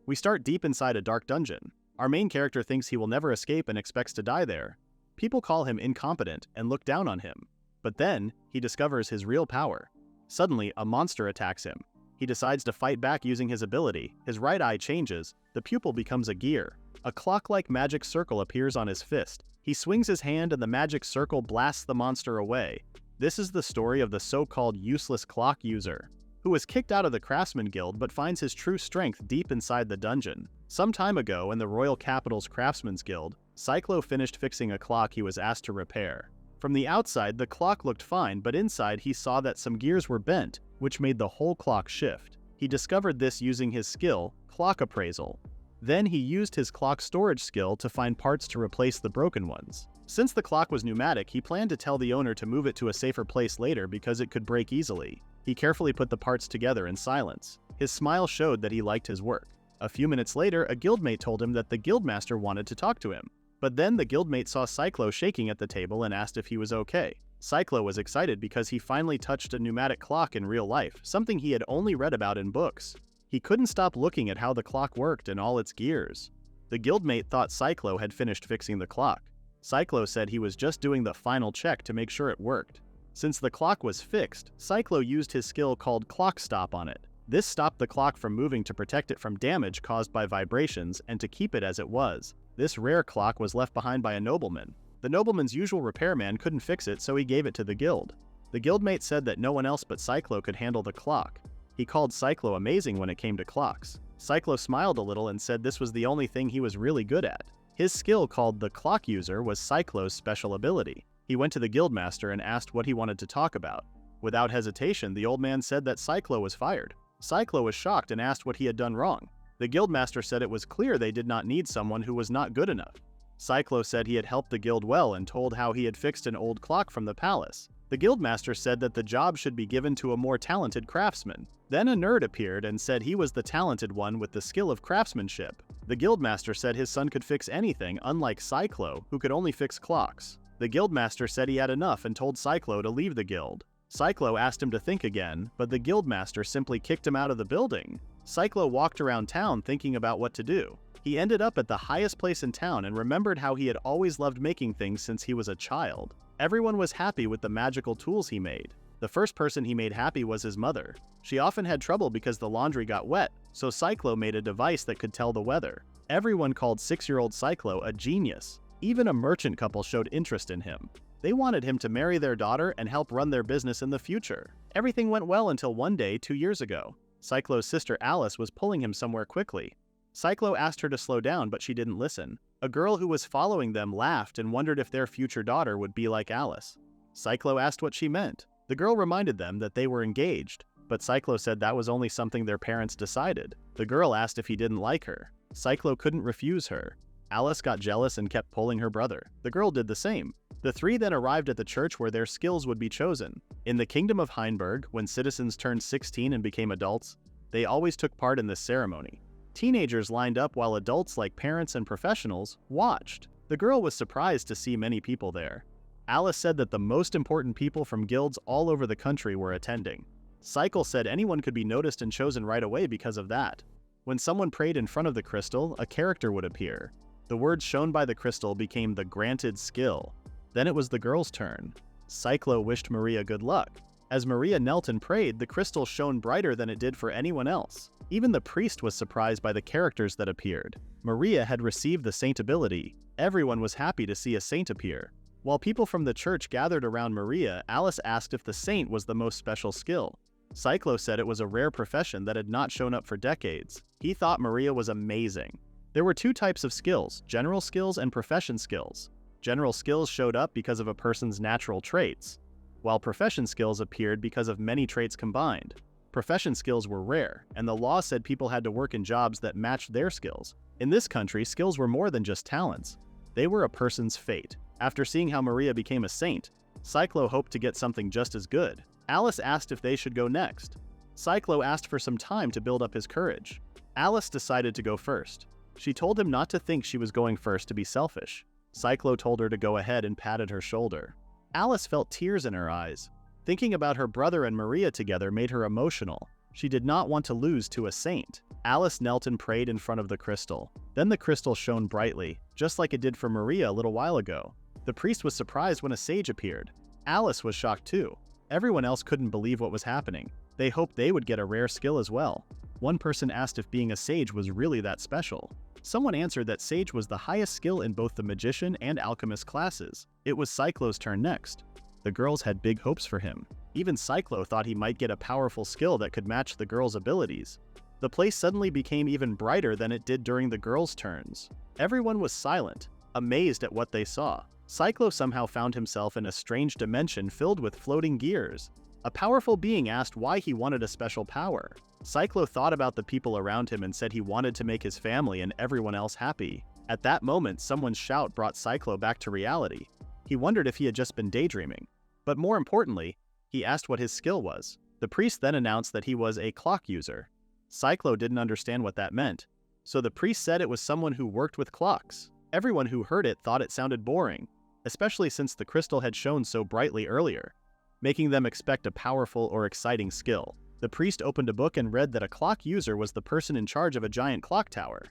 We start deep inside a dark dungeon. Our main character thinks he will never escape and expects to die there. People call him incompetent and look down on him. But then, he discovers his real power. Suddenly, a monster attacks him. He decides to fight back using his ability. His right eye changes, the pupil becomes a gear. A clock-like magic circle appears on his fist. He swings his hand and the magic circle blasts the monster away. This is the story of the so-called useless clock user, who was kicked out of the Craftsman Guild but finds his true strength deep inside the dungeon. Some time ago in the Royal Capital's Craftsman's Guild, Cyclo finished fixing a clock he was asked to repair. From the outside, the clock looked fine, but inside he saw that some gears were bent, which made the whole clock shift. He discovered this using his skill, Clock Appraisal. Then he used his clock storage skill to find parts to replace the broken ones. Since the clock was pneumatic, he planned to tell the owner to move it to a safer place later because it could break easily. He carefully put the parts together in silence. His smile showed that he liked his work. A few minutes later, a guildmate told him that the guildmaster wanted to talk to him. But then the guildmate saw Cyclo shaking at the table and asked if he was okay. Cyclo was excited because he finally touched a pneumatic clock in real life, something he had only read about in books. He couldn't stop looking at how the clock worked and all its gears. The guildmate thought Cyclo had finished fixing the clock. Cyclo said he was just doing the final check to make sure it worked. Since the clock was fixed, Cyclo used his skill called Clock Stop on it. This stopped the clock from moving to protect it from damage caused by vibrations and to keep it as it was. This rare clock was left behind by a nobleman. The nobleman's usual repairman couldn't fix it, so he gave it to the guild. The guildmate said that no one else but Cyclo could handle the clock. He called Cyclo amazing when it came to clocks. Cyclo smiled a little and said this was the only thing he was really good at. His skill, called the Clock User, was Cyclo's special ability. He went to the guildmaster and asked what he wanted to talk about. Without hesitation, the old man said that Cyclo was fired. Cyclo was shocked and asked what he had done wrong. The guildmaster said it was clear they did not need someone who was not good enough. Cyclo said he had helped the guild well and told how he had fixed an old clock from the palace. The guildmaster said that the job should be given to a more talented craftsman. Then a nerd appeared and said he was the talented one with the skill of craftsmanship. The guildmaster said his son could fix anything, unlike Cyclo, who could only fix clocks. The guildmaster said he had enough and told Cyclo to leave the guild. Cyclo asked him to think again, but the guildmaster simply kicked him out of the building. Cyclo walked around town thinking about what to do. He ended up at the highest place in town and remembered how he had always loved making things since he was a child. Everyone was happy with the magical tools he made. The first person he made happy was his mother. She often had trouble because the laundry got wet, so Cyclo made a device that could tell the weather. Everyone called 6-year-old Cyclo a genius. Even a merchant couple showed interest in him. They wanted him to marry their daughter and help run their business in the future. Everything went well until one day 2 years ago. Cyclo's sister Alice was pulling him somewhere quickly. Cyclo asked her to slow down, but she didn't listen. A girl who was following them laughed and wondered if their future daughter would be like Alice. Cyclo asked what she meant. The girl reminded them that they were engaged, but Cyclo said that was only something their parents decided. The girl asked if he didn't like her. Cyclo couldn't refuse her. Alice got jealous and kept pulling her brother. The girl did the same. The three then arrived at the church where their skills would be chosen. In the Kingdom of Heinberg, when citizens turned 16 and became adults, they always took part in this ceremony. Teenagers lined up while adults like parents and professionals watched. The girl was surprised to see many people there. Alice said that the most important people from guilds all over the country were attending. Cycle said anyone could be noticed and chosen right away because of that. When someone prayed in front of the crystal, a character would appear. The words shown by the crystal became the granted skill. Then it was the girl's turn. Cyclo wished Maria good luck. As Maria knelt and prayed, the crystal shone brighter than it did for anyone else. Even the priest was surprised by the characters that appeared. Maria had received the saint ability. Everyone was happy to see a saint appear. While people from the church gathered around Maria, Alice asked if the saint was the most special skill. Cyclo said it was a rare profession that had not shown up for decades. He thought Maria was amazing. There were two types of skills, general skills and profession skills. General skills showed up because of a person's natural traits, while profession skills appeared because of many traits combined. Profession skills were rare, and the law said people had to work in jobs that matched their skills. In this country, skills were more than just talents. They were a person's fate. After seeing how Maria became a saint, Cyclo hoped to get something just as good. Alice asked if they should go next. Cyclo asked for some time to build up his courage. Alice decided to go first. She told him not to think she was going first to be selfish. Cyclo told her to go ahead and patted her shoulder. Alice felt tears in her eyes. Thinking about her brother and Maria together made her emotional. She did not want to lose to a saint. Alice knelt and prayed in front of the crystal. Then the crystal shone brightly, just like it did for Maria a little while ago. The priest was surprised when a sage appeared. Alice was shocked too. Everyone else couldn't believe what was happening. They hoped they would get a rare skill as well. One person asked if being a sage was really that special. Someone answered that sage was the highest skill in both the magician and alchemist classes. It was Cyclo's turn next. The girls had big hopes for him. Even Cyclo thought he might get a powerful skill that could match the girls' abilities. The place suddenly became even brighter than it did during the girls' turns. Everyone was silent, amazed at what they saw. Cyclo somehow found himself in a strange dimension filled with floating gears. A powerful being asked why he wanted a special power. Cyclo thought about the people around him and said he wanted to make his family and everyone else happy. At that moment, someone's shout brought Cyclo back to reality. He wondered if he had just been daydreaming. But more importantly, he asked what his skill was. The priest then announced that he was a clock user. Cyclo didn't understand what that meant, so the priest said it was someone who worked with clocks. Everyone who heard it thought it sounded boring, especially since the crystal had shone so brightly earlier, making them expect a powerful or exciting skill. The priest opened a book and read that a clock user was the person in charge of a giant clock tower.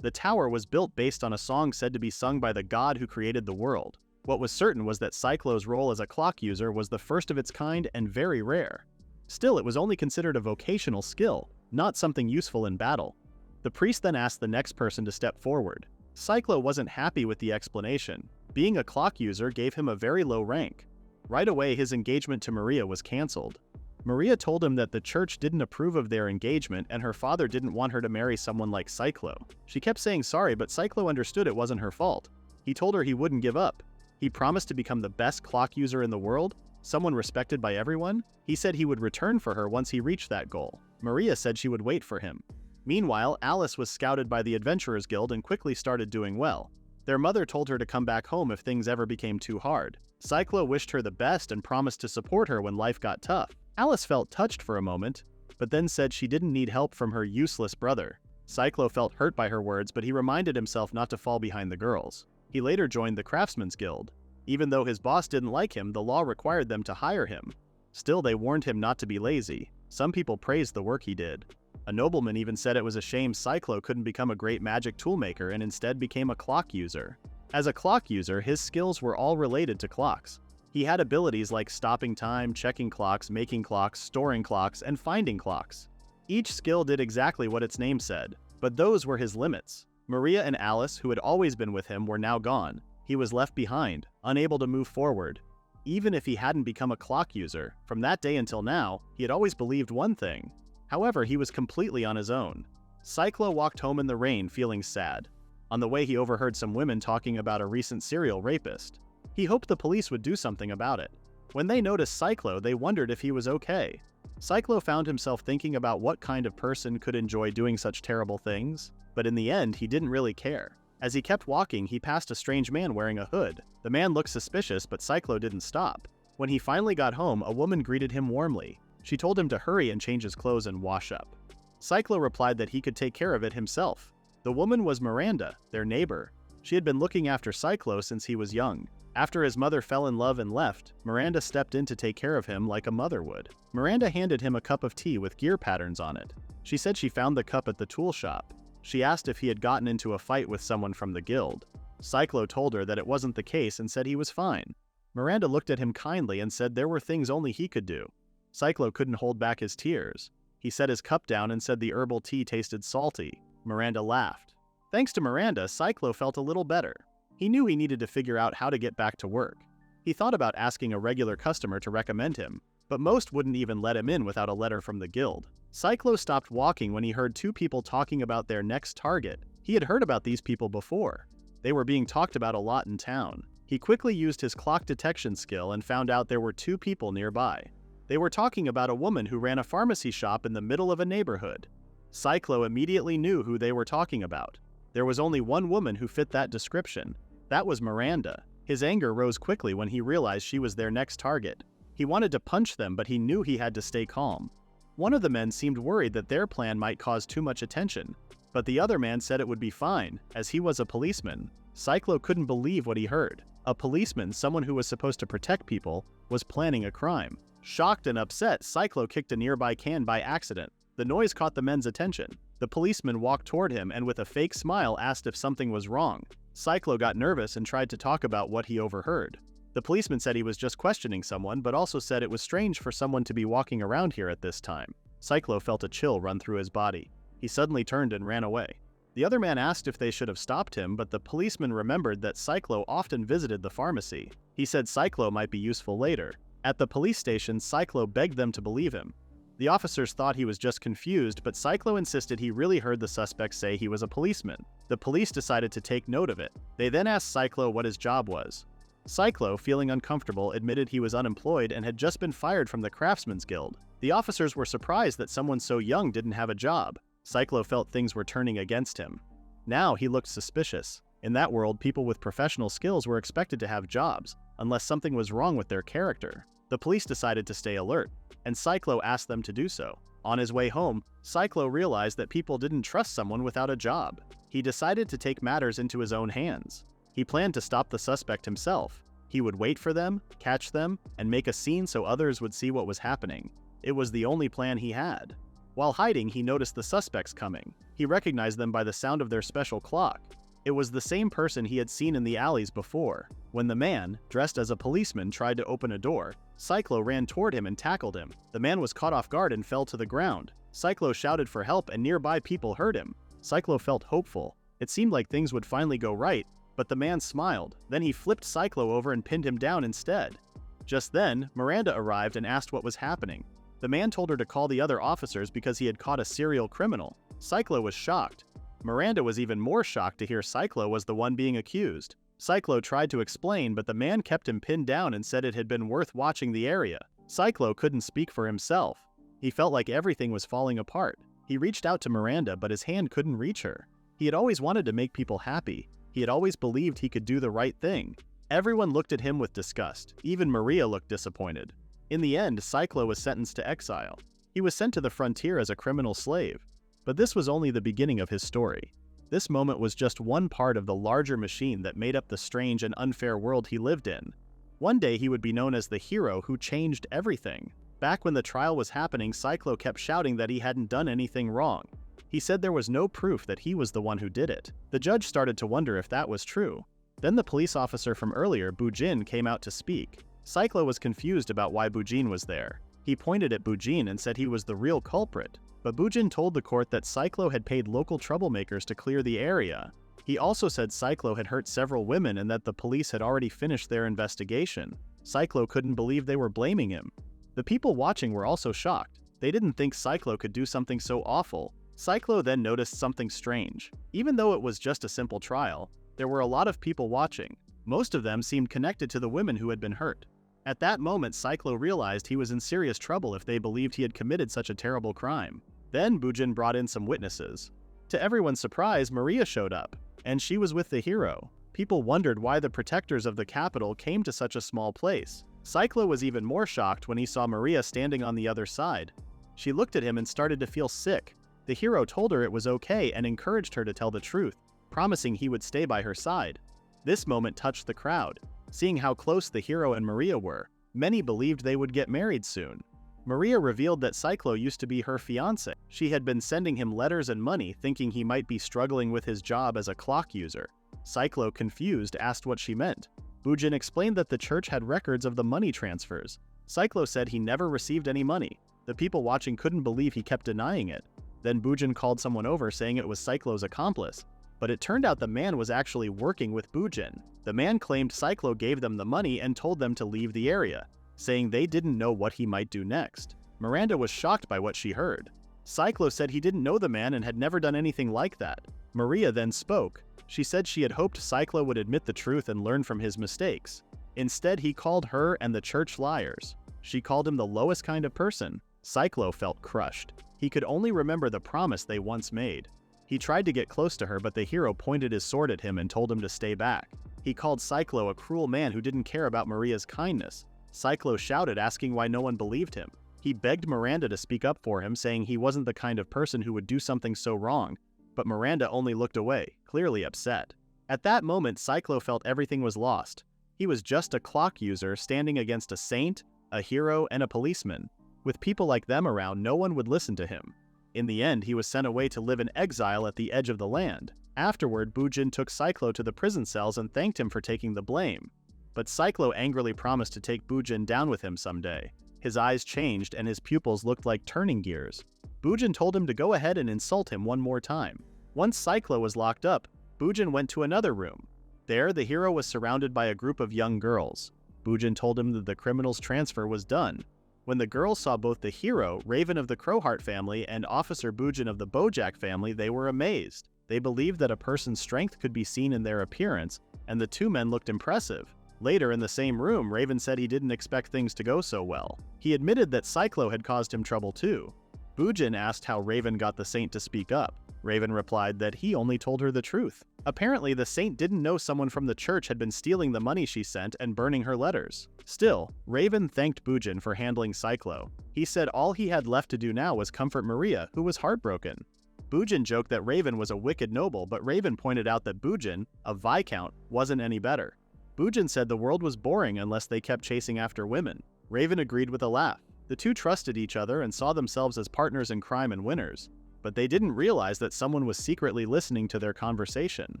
The tower was built based on a song said to be sung by the god who created the world. What was certain was that Cyclo's role as a clock user was the first of its kind and very rare. Still, it was only considered a vocational skill, not something useful in battle. The priest then asked the next person to step forward. Cyclo wasn't happy with the explanation. Being a clock user gave him a very low rank. Right away, his engagement to Maria was cancelled. Maria told him that the church didn't approve of their engagement and her father didn't want her to marry someone like Cyclo. She kept saying sorry, but Cyclo understood it wasn't her fault. He told her he wouldn't give up. He promised to become the best clock user in the world, someone respected by everyone. He said he would return for her once he reached that goal. Maria said she would wait for him. Meanwhile, Alice was scouted by the Adventurers Guild and quickly started doing well. Their mother told her to come back home if things ever became too hard. Cyclo wished her the best and promised to support her when life got tough. Alice felt touched for a moment, but then said she didn't need help from her useless brother. Cyclo felt hurt by her words, but he reminded himself not to fall behind the girls. He later joined the Craftsman's Guild. Even though his boss didn't like him, the law required them to hire him. Still, they warned him not to be lazy. Some people praised the work he did. A nobleman even said it was a shame Cyclo couldn't become a great magic toolmaker and instead became a clock user. As a clock user, his skills were all related to clocks. He had abilities like stopping time, checking clocks, making clocks, storing clocks, and finding clocks. Each skill did exactly what its name said, but those were his limits. Maria and Alice, who had always been with him, were now gone. He was left behind, unable to move forward. Even if he hadn't become a clock user, from that day until now, he had always believed one thing. However, he was completely on his own. Cyclo walked home in the rain feeling sad. On the way, he overheard some women talking about a recent serial rapist. He hoped the police would do something about it. When they noticed Cyclo, they wondered if he was okay. Cyclo found himself thinking about what kind of person could enjoy doing such terrible things, but in the end, he didn't really care. As he kept walking, he passed a strange man wearing a hood. The man looked suspicious, but Cyclo didn't stop. When he finally got home, a woman greeted him warmly. She told him to hurry and change his clothes and wash up. Cyclo replied that he could take care of it himself. The woman was Miranda, their neighbor. She had been looking after Cyclo since he was young. After his mother fell in love and left, Miranda stepped in to take care of him like a mother would. Miranda handed him a cup of tea with gear patterns on it. She said she found the cup at the tool shop. She asked if he had gotten into a fight with someone from the guild. Cyclo told her that it wasn't the case and said he was fine. Miranda looked at him kindly and said there were things only he could do. Cyclo couldn't hold back his tears. He set his cup down and said the herbal tea tasted salty. Miranda laughed. Thanks to Miranda, Cyclo felt a little better. He knew he needed to figure out how to get back to work. He thought about asking a regular customer to recommend him, but most wouldn't even let him in without a letter from the guild. Cyclo stopped walking when he heard two people talking about their next target. He had heard about these people before. They were being talked about a lot in town. He quickly used his clock detection skill and found out there were two people nearby. They were talking about a woman who ran a pharmacy shop in the middle of a neighborhood. Cyclo immediately knew who they were talking about. There was only one woman who fit that description. That was Miranda. His anger rose quickly when he realized she was their next target. He wanted to punch them, but he knew he had to stay calm. One of the men seemed worried that their plan might cause too much attention, but the other man said it would be fine, as he was a policeman. Cyclo couldn't believe what he heard. A policeman, someone who was supposed to protect people, was planning a crime. Shocked and upset, Cyclo kicked a nearby can by accident. The noise caught the men's attention. The policeman walked toward him and with a fake smile asked if something was wrong. Cyclo got nervous and tried to talk about what he overheard. The policeman said he was just questioning someone, but also said it was strange for someone to be walking around here at this time. Cyclo felt a chill run through his body. He suddenly turned and ran away. The other man asked if they should have stopped him, but the policeman remembered that Cyclo often visited the pharmacy. He said Cyclo might be useful later. At the police station, Cyclo begged them to believe him. The officers thought he was just confused, but Cyclo insisted he really heard the suspect say he was a policeman. The police decided to take note of it. They then asked Cyclo what his job was. Cyclo, feeling uncomfortable, admitted he was unemployed and had just been fired from the Craftsman's Guild. The officers were surprised that someone so young didn't have a job. Cyclo felt things were turning against him. Now he looked suspicious. In that world, people with professional skills were expected to have jobs, unless something was wrong with their character. The police decided to stay alert, and Cyclo asked them to do so. On his way home, Cyclo realized that people didn't trust someone without a job. He decided to take matters into his own hands. He planned to stop the suspect himself. He would wait for them, catch them, and make a scene so others would see what was happening. It was the only plan he had. While hiding, he noticed the suspects coming. He recognized them by the sound of their special clock. It was the same person he had seen in the alleys before. When the man, dressed as a policeman, tried to open a door, Cyclo ran toward him and tackled him. The man was caught off guard and fell to the ground. Cyclo shouted for help and nearby people heard him. Cyclo felt hopeful. It seemed like things would finally go right, but the man smiled. Then he flipped Cyclo over and pinned him down instead. Just then, Miranda arrived and asked what was happening. The man told her to call the other officers because he had caught a serial criminal. Cyclo was shocked. Miranda was even more shocked to hear Cyclo was the one being accused. Cyclo tried to explain, but the man kept him pinned down and said it had been worth watching the area. Cyclo couldn't speak for himself. He felt like everything was falling apart. He reached out to Miranda, but his hand couldn't reach her. He had always wanted to make people happy. He had always believed he could do the right thing. Everyone looked at him with disgust. Even Maria looked disappointed. In the end, Cyclo was sentenced to exile. He was sent to the frontier as a criminal slave. But this was only the beginning of his story. This moment was just one part of the larger machine that made up the strange and unfair world he lived in. One day he would be known as the hero who changed everything. Back when the trial was happening, Cyclo kept shouting that he hadn't done anything wrong. He said there was no proof that he was the one who did it. The judge started to wonder if that was true. Then the police officer from earlier, Bujin, came out to speak. Cyclo was confused about why Bujin was there. He pointed at Bujin and said he was the real culprit. But Bujin told the court that Cyclo had paid local troublemakers to clear the area. He also said Cyclo had hurt several women and that the police had already finished their investigation. Cyclo couldn't believe they were blaming him. The people watching were also shocked. They didn't think Cyclo could do something so awful. Cyclo then noticed something strange. Even though it was just a simple trial, there were a lot of people watching. Most of them seemed connected to the women who had been hurt. At that moment, Cyclo realized he was in serious trouble if they believed he had committed such a terrible crime. Then Bujin brought in some witnesses. To everyone's surprise, Maria showed up, and she was with the hero. People wondered why the protectors of the capital came to such a small place. Cyclo was even more shocked when he saw Maria standing on the other side. She looked at him and started to feel sick. The hero told her it was okay and encouraged her to tell the truth, promising he would stay by her side. This moment touched the crowd. Seeing how close the hero and Maria were, many believed they would get married soon. Maria revealed that Cyclo used to be her fiancé. She had been sending him letters and money, thinking he might be struggling with his job as a clock user. Cyclo, confused, asked what she meant. Bujin explained that the church had records of the money transfers. Cyclo said he never received any money. The people watching couldn't believe he kept denying it. Then Bujin called someone over saying it was Cyclo's accomplice. But it turned out the man was actually working with Bujin. The man claimed Cyclo gave them the money and told them to leave the area, saying they didn't know what he might do next. Miranda was shocked by what she heard. Cyclo said he didn't know the man and had never done anything like that. Maria then spoke. She said she had hoped Cyclo would admit the truth and learn from his mistakes. Instead, he called her and the church liars. She called him the lowest kind of person. Cyclo felt crushed. He could only remember the promise they once made. He tried to get close to her, but the hero pointed his sword at him and told him to stay back. He called Cyclo a cruel man who didn't care about Maria's kindness. Cyclo shouted, asking why no one believed him. He begged Miranda to speak up for him, saying he wasn't the kind of person who would do something so wrong, but Miranda only looked away, clearly upset. At that moment, Cyclo felt everything was lost. He was just a clock user standing against a saint, a hero, and a policeman. With people like them around, no one would listen to him. In the end, he was sent away to live in exile at the edge of the land. Afterward, Bujin took Cyclo to the prison cells and thanked him for taking the blame. But Cyclo angrily promised to take Bujin down with him someday. His eyes changed and his pupils looked like turning gears. Bujin told him to go ahead and insult him one more time. Once Cyclo was locked up, Bujin went to another room. There, the hero was surrounded by a group of young girls. Bujin told him that the criminal's transfer was done. When the girls saw both the hero, Raven of the Crowheart family, and Officer Bujin of the Bojack family, they were amazed. They believed that a person's strength could be seen in their appearance, and the two men looked impressive. Later in the same room, Raven said he didn't expect things to go so well. He admitted that Cyclo had caused him trouble too. Bujin asked how Raven got the saint to speak up. Raven replied that he only told her the truth. Apparently, the saint didn't know someone from the church had been stealing the money she sent and burning her letters. Still, Raven thanked Bujin for handling Cyclo. He said all he had left to do now was comfort Maria, who was heartbroken. Bujin joked that Raven was a wicked noble, but Raven pointed out that Bujin, a viscount, wasn't any better. Bujin said the world was boring unless they kept chasing after women. Raven agreed with a laugh. The two trusted each other and saw themselves as partners in crime and winners. But they didn't realize that someone was secretly listening to their conversation.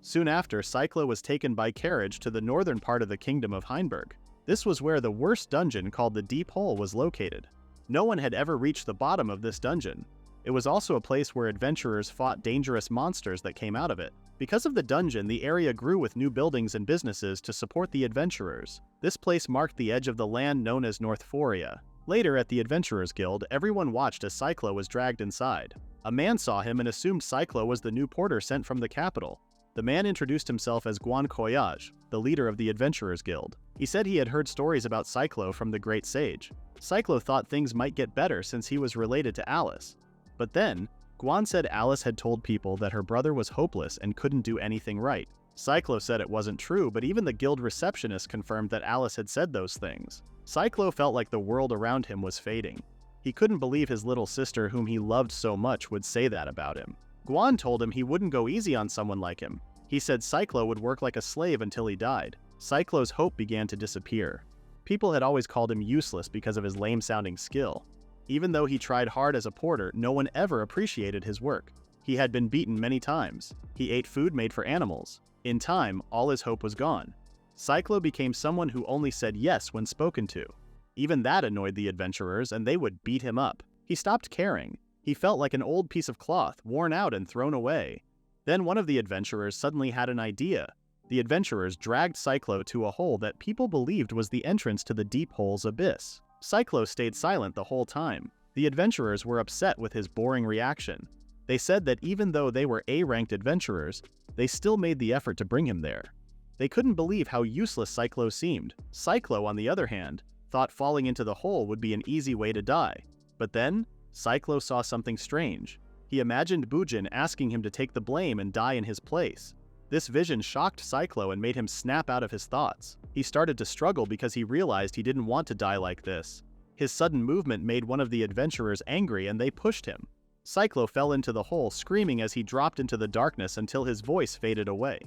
Soon after, Cyclo was taken by carriage to the northern part of the kingdom of Heinberg. This was where the worst dungeon called the Deep Hole was located. No one had ever reached the bottom of this dungeon. It was also a place where adventurers fought dangerous monsters that came out of it. Because of the dungeon, the area grew with new buildings and businesses to support the adventurers. This place marked the edge of the land known as Norththoria. Later, at the Adventurers Guild, everyone watched as Cyclo was dragged inside. A man saw him and assumed Cyclo was the new porter sent from the capital. The man introduced himself as Guan Koyaj, the leader of the Adventurers Guild. He said he had heard stories about Cyclo from the Great Sage. Cyclo thought things might get better since he was related to Alice. But then, Guan said Alice had told people that her brother was hopeless and couldn't do anything right. Cyclo said it wasn't true, but even the guild receptionist confirmed that Alice had said those things. Cyclo felt like the world around him was fading. He couldn't believe his little sister, whom he loved so much, would say that about him. Guan told him he wouldn't go easy on someone like him. He said Cyclo would work like a slave until he died. Cyclo's hope began to disappear. People had always called him useless because of his lame-sounding skill. Even though he tried hard as a porter, no one ever appreciated his work. He had been beaten many times. He ate food made for animals. In time, all his hope was gone. Cyclo became someone who only said yes when spoken to. Even that annoyed the adventurers, and they would beat him up. He stopped caring. He felt like an old piece of cloth, worn out and thrown away. Then one of the adventurers suddenly had an idea. The adventurers dragged Cyclo to a hole that people believed was the entrance to the Deep Hole's abyss. Cyclo stayed silent the whole time. The adventurers were upset with his boring reaction. They said that even though they were A-ranked adventurers, they still made the effort to bring him there. They couldn't believe how useless Cyclo seemed. Cyclo, on the other hand, thought falling into the hole would be an easy way to die. But then, Cyclo saw something strange. He imagined Bujin asking him to take the blame and die in his place. This vision shocked Cyclo and made him snap out of his thoughts. He started to struggle because he realized he didn't want to die like this. His sudden movement made one of the adventurers angry and they pushed him. Cyclo fell into the hole, screaming as he dropped into the darkness until his voice faded away.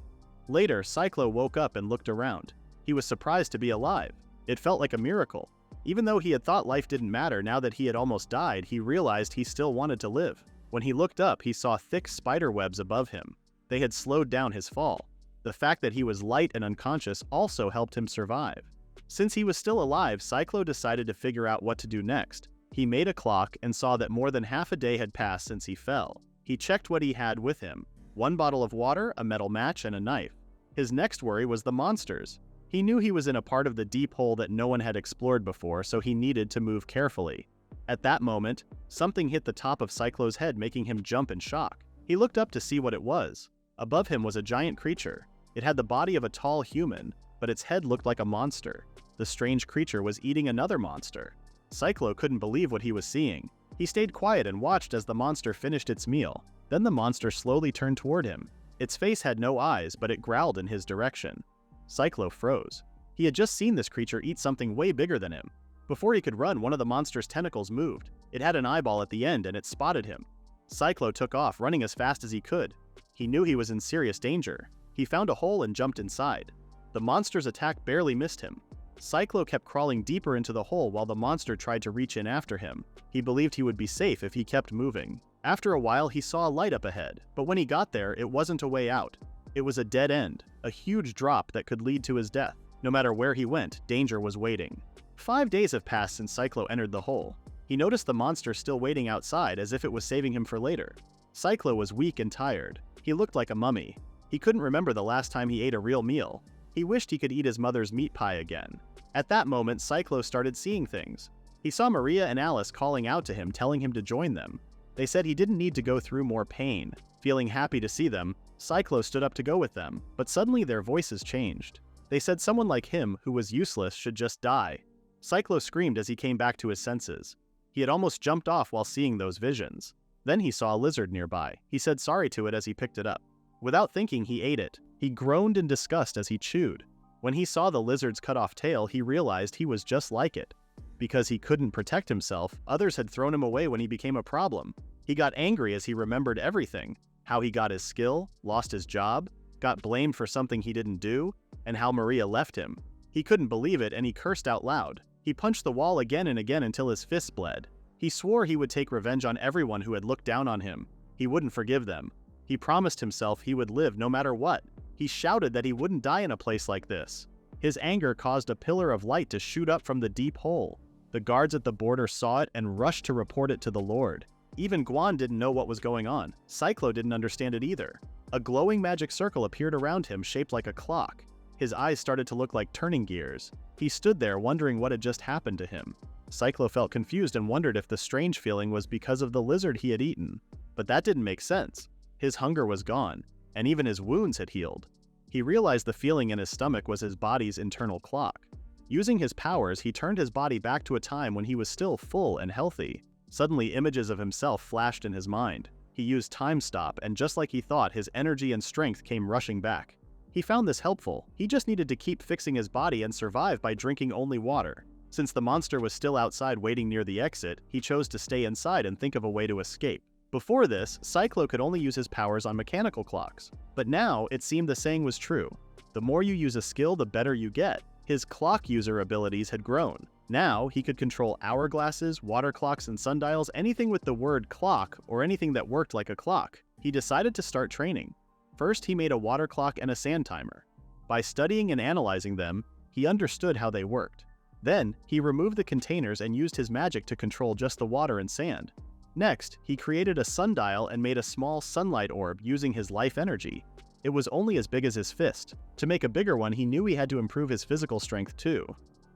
Later, Cyclo woke up and looked around. He was surprised to be alive. It felt like a miracle. Even though he had thought life didn't matter now that he had almost died, he realized he still wanted to live. When he looked up, he saw thick spider webs above him. They had slowed down his fall. The fact that he was light and unconscious also helped him survive. Since he was still alive, Cyclo decided to figure out what to do next. He made a clock and saw that more than half a day had passed since he fell. He checked what he had with him: 1 bottle of water, a metal match, and a knife. His next worry was the monsters. He knew he was in a part of the deep hole that no one had explored before, so he needed to move carefully. At that moment, something hit the top of Cyclo's head, making him jump in shock. He looked up to see what it was. Above him was a giant creature. It had the body of a tall human, but its head looked like a monster. The strange creature was eating another monster. Cyclo couldn't believe what he was seeing. He stayed quiet and watched as the monster finished its meal. Then the monster slowly turned toward him. Its face had no eyes, but it growled in his direction. Cyclo froze. He had just seen this creature eat something way bigger than him. Before he could run, one of the monster's tentacles moved. It had an eyeball at the end and it spotted him. Cyclo took off, running as fast as he could. He knew he was in serious danger. He found a hole and jumped inside. The monster's attack barely missed him. Cyclo kept crawling deeper into the hole while the monster tried to reach in after him. He believed he would be safe if he kept moving. After a while, he saw a light up ahead, but when he got there, it wasn't a way out. It was a dead end, a huge drop that could lead to his death. No matter where he went, danger was waiting. 5 days have passed since Cyclo entered the hole. He noticed the monster still waiting outside as if it was saving him for later. Cyclo was weak and tired. He looked like a mummy. He couldn't remember the last time he ate a real meal. He wished he could eat his mother's meat pie again. At that moment, Cyclo started seeing things. He saw Maria and Alice calling out to him, telling him to join them. They said he didn't need to go through more pain. Feeling happy to see them, Cyclo stood up to go with them, but suddenly their voices changed. They said someone like him, who was useless, should just die. Cyclo screamed as he came back to his senses. He had almost jumped off while seeing those visions. Then he saw a lizard nearby. He said sorry to it as he picked it up. Without thinking, he ate it. He groaned in disgust as he chewed. When he saw the lizard's cut-off tail, he realized he was just like it. Because he couldn't protect himself, others had thrown him away when he became a problem. He got angry as he remembered everything. How he got his skill, lost his job, got blamed for something he didn't do, and how Maria left him. He couldn't believe it and he cursed out loud. He punched the wall again and again until his fists bled. He swore he would take revenge on everyone who had looked down on him. He wouldn't forgive them. He promised himself he would live no matter what. He shouted that he wouldn't die in a place like this. His anger caused a pillar of light to shoot up from the deep hole. The guards at the border saw it and rushed to report it to the Lord. Even Guan didn't know what was going on. Cyclo didn't understand it either. A glowing magic circle appeared around him shaped like a clock. His eyes started to look like turning gears. He stood there wondering what had just happened to him. Cyclo felt confused and wondered if the strange feeling was because of the lizard he had eaten. But that didn't make sense. His hunger was gone, and even his wounds had healed. He realized the feeling in his stomach was his body's internal clock. Using his powers, he turned his body back to a time when he was still full and healthy. Suddenly, images of himself flashed in his mind. He used Time Stop, and just like he thought, his energy and strength came rushing back. He found this helpful. He just needed to keep fixing his body and survive by drinking only water. Since the monster was still outside waiting near the exit, he chose to stay inside and think of a way to escape. Before this, Cyclo could only use his powers on mechanical clocks. But now, it seemed the saying was true. The more you use a skill, the better you get. His clock user abilities had grown. Now, he could control hourglasses, water clocks, and sundials, anything with the word clock, or anything that worked like a clock. He decided to start training. First, he made a water clock and a sand timer. By studying and analyzing them, he understood how they worked. Then, he removed the containers and used his magic to control just the water and sand. Next, he created a sundial and made a small sunlight orb using his life energy. It was only as big as his fist. To make a bigger one, he knew he had to improve his physical strength too.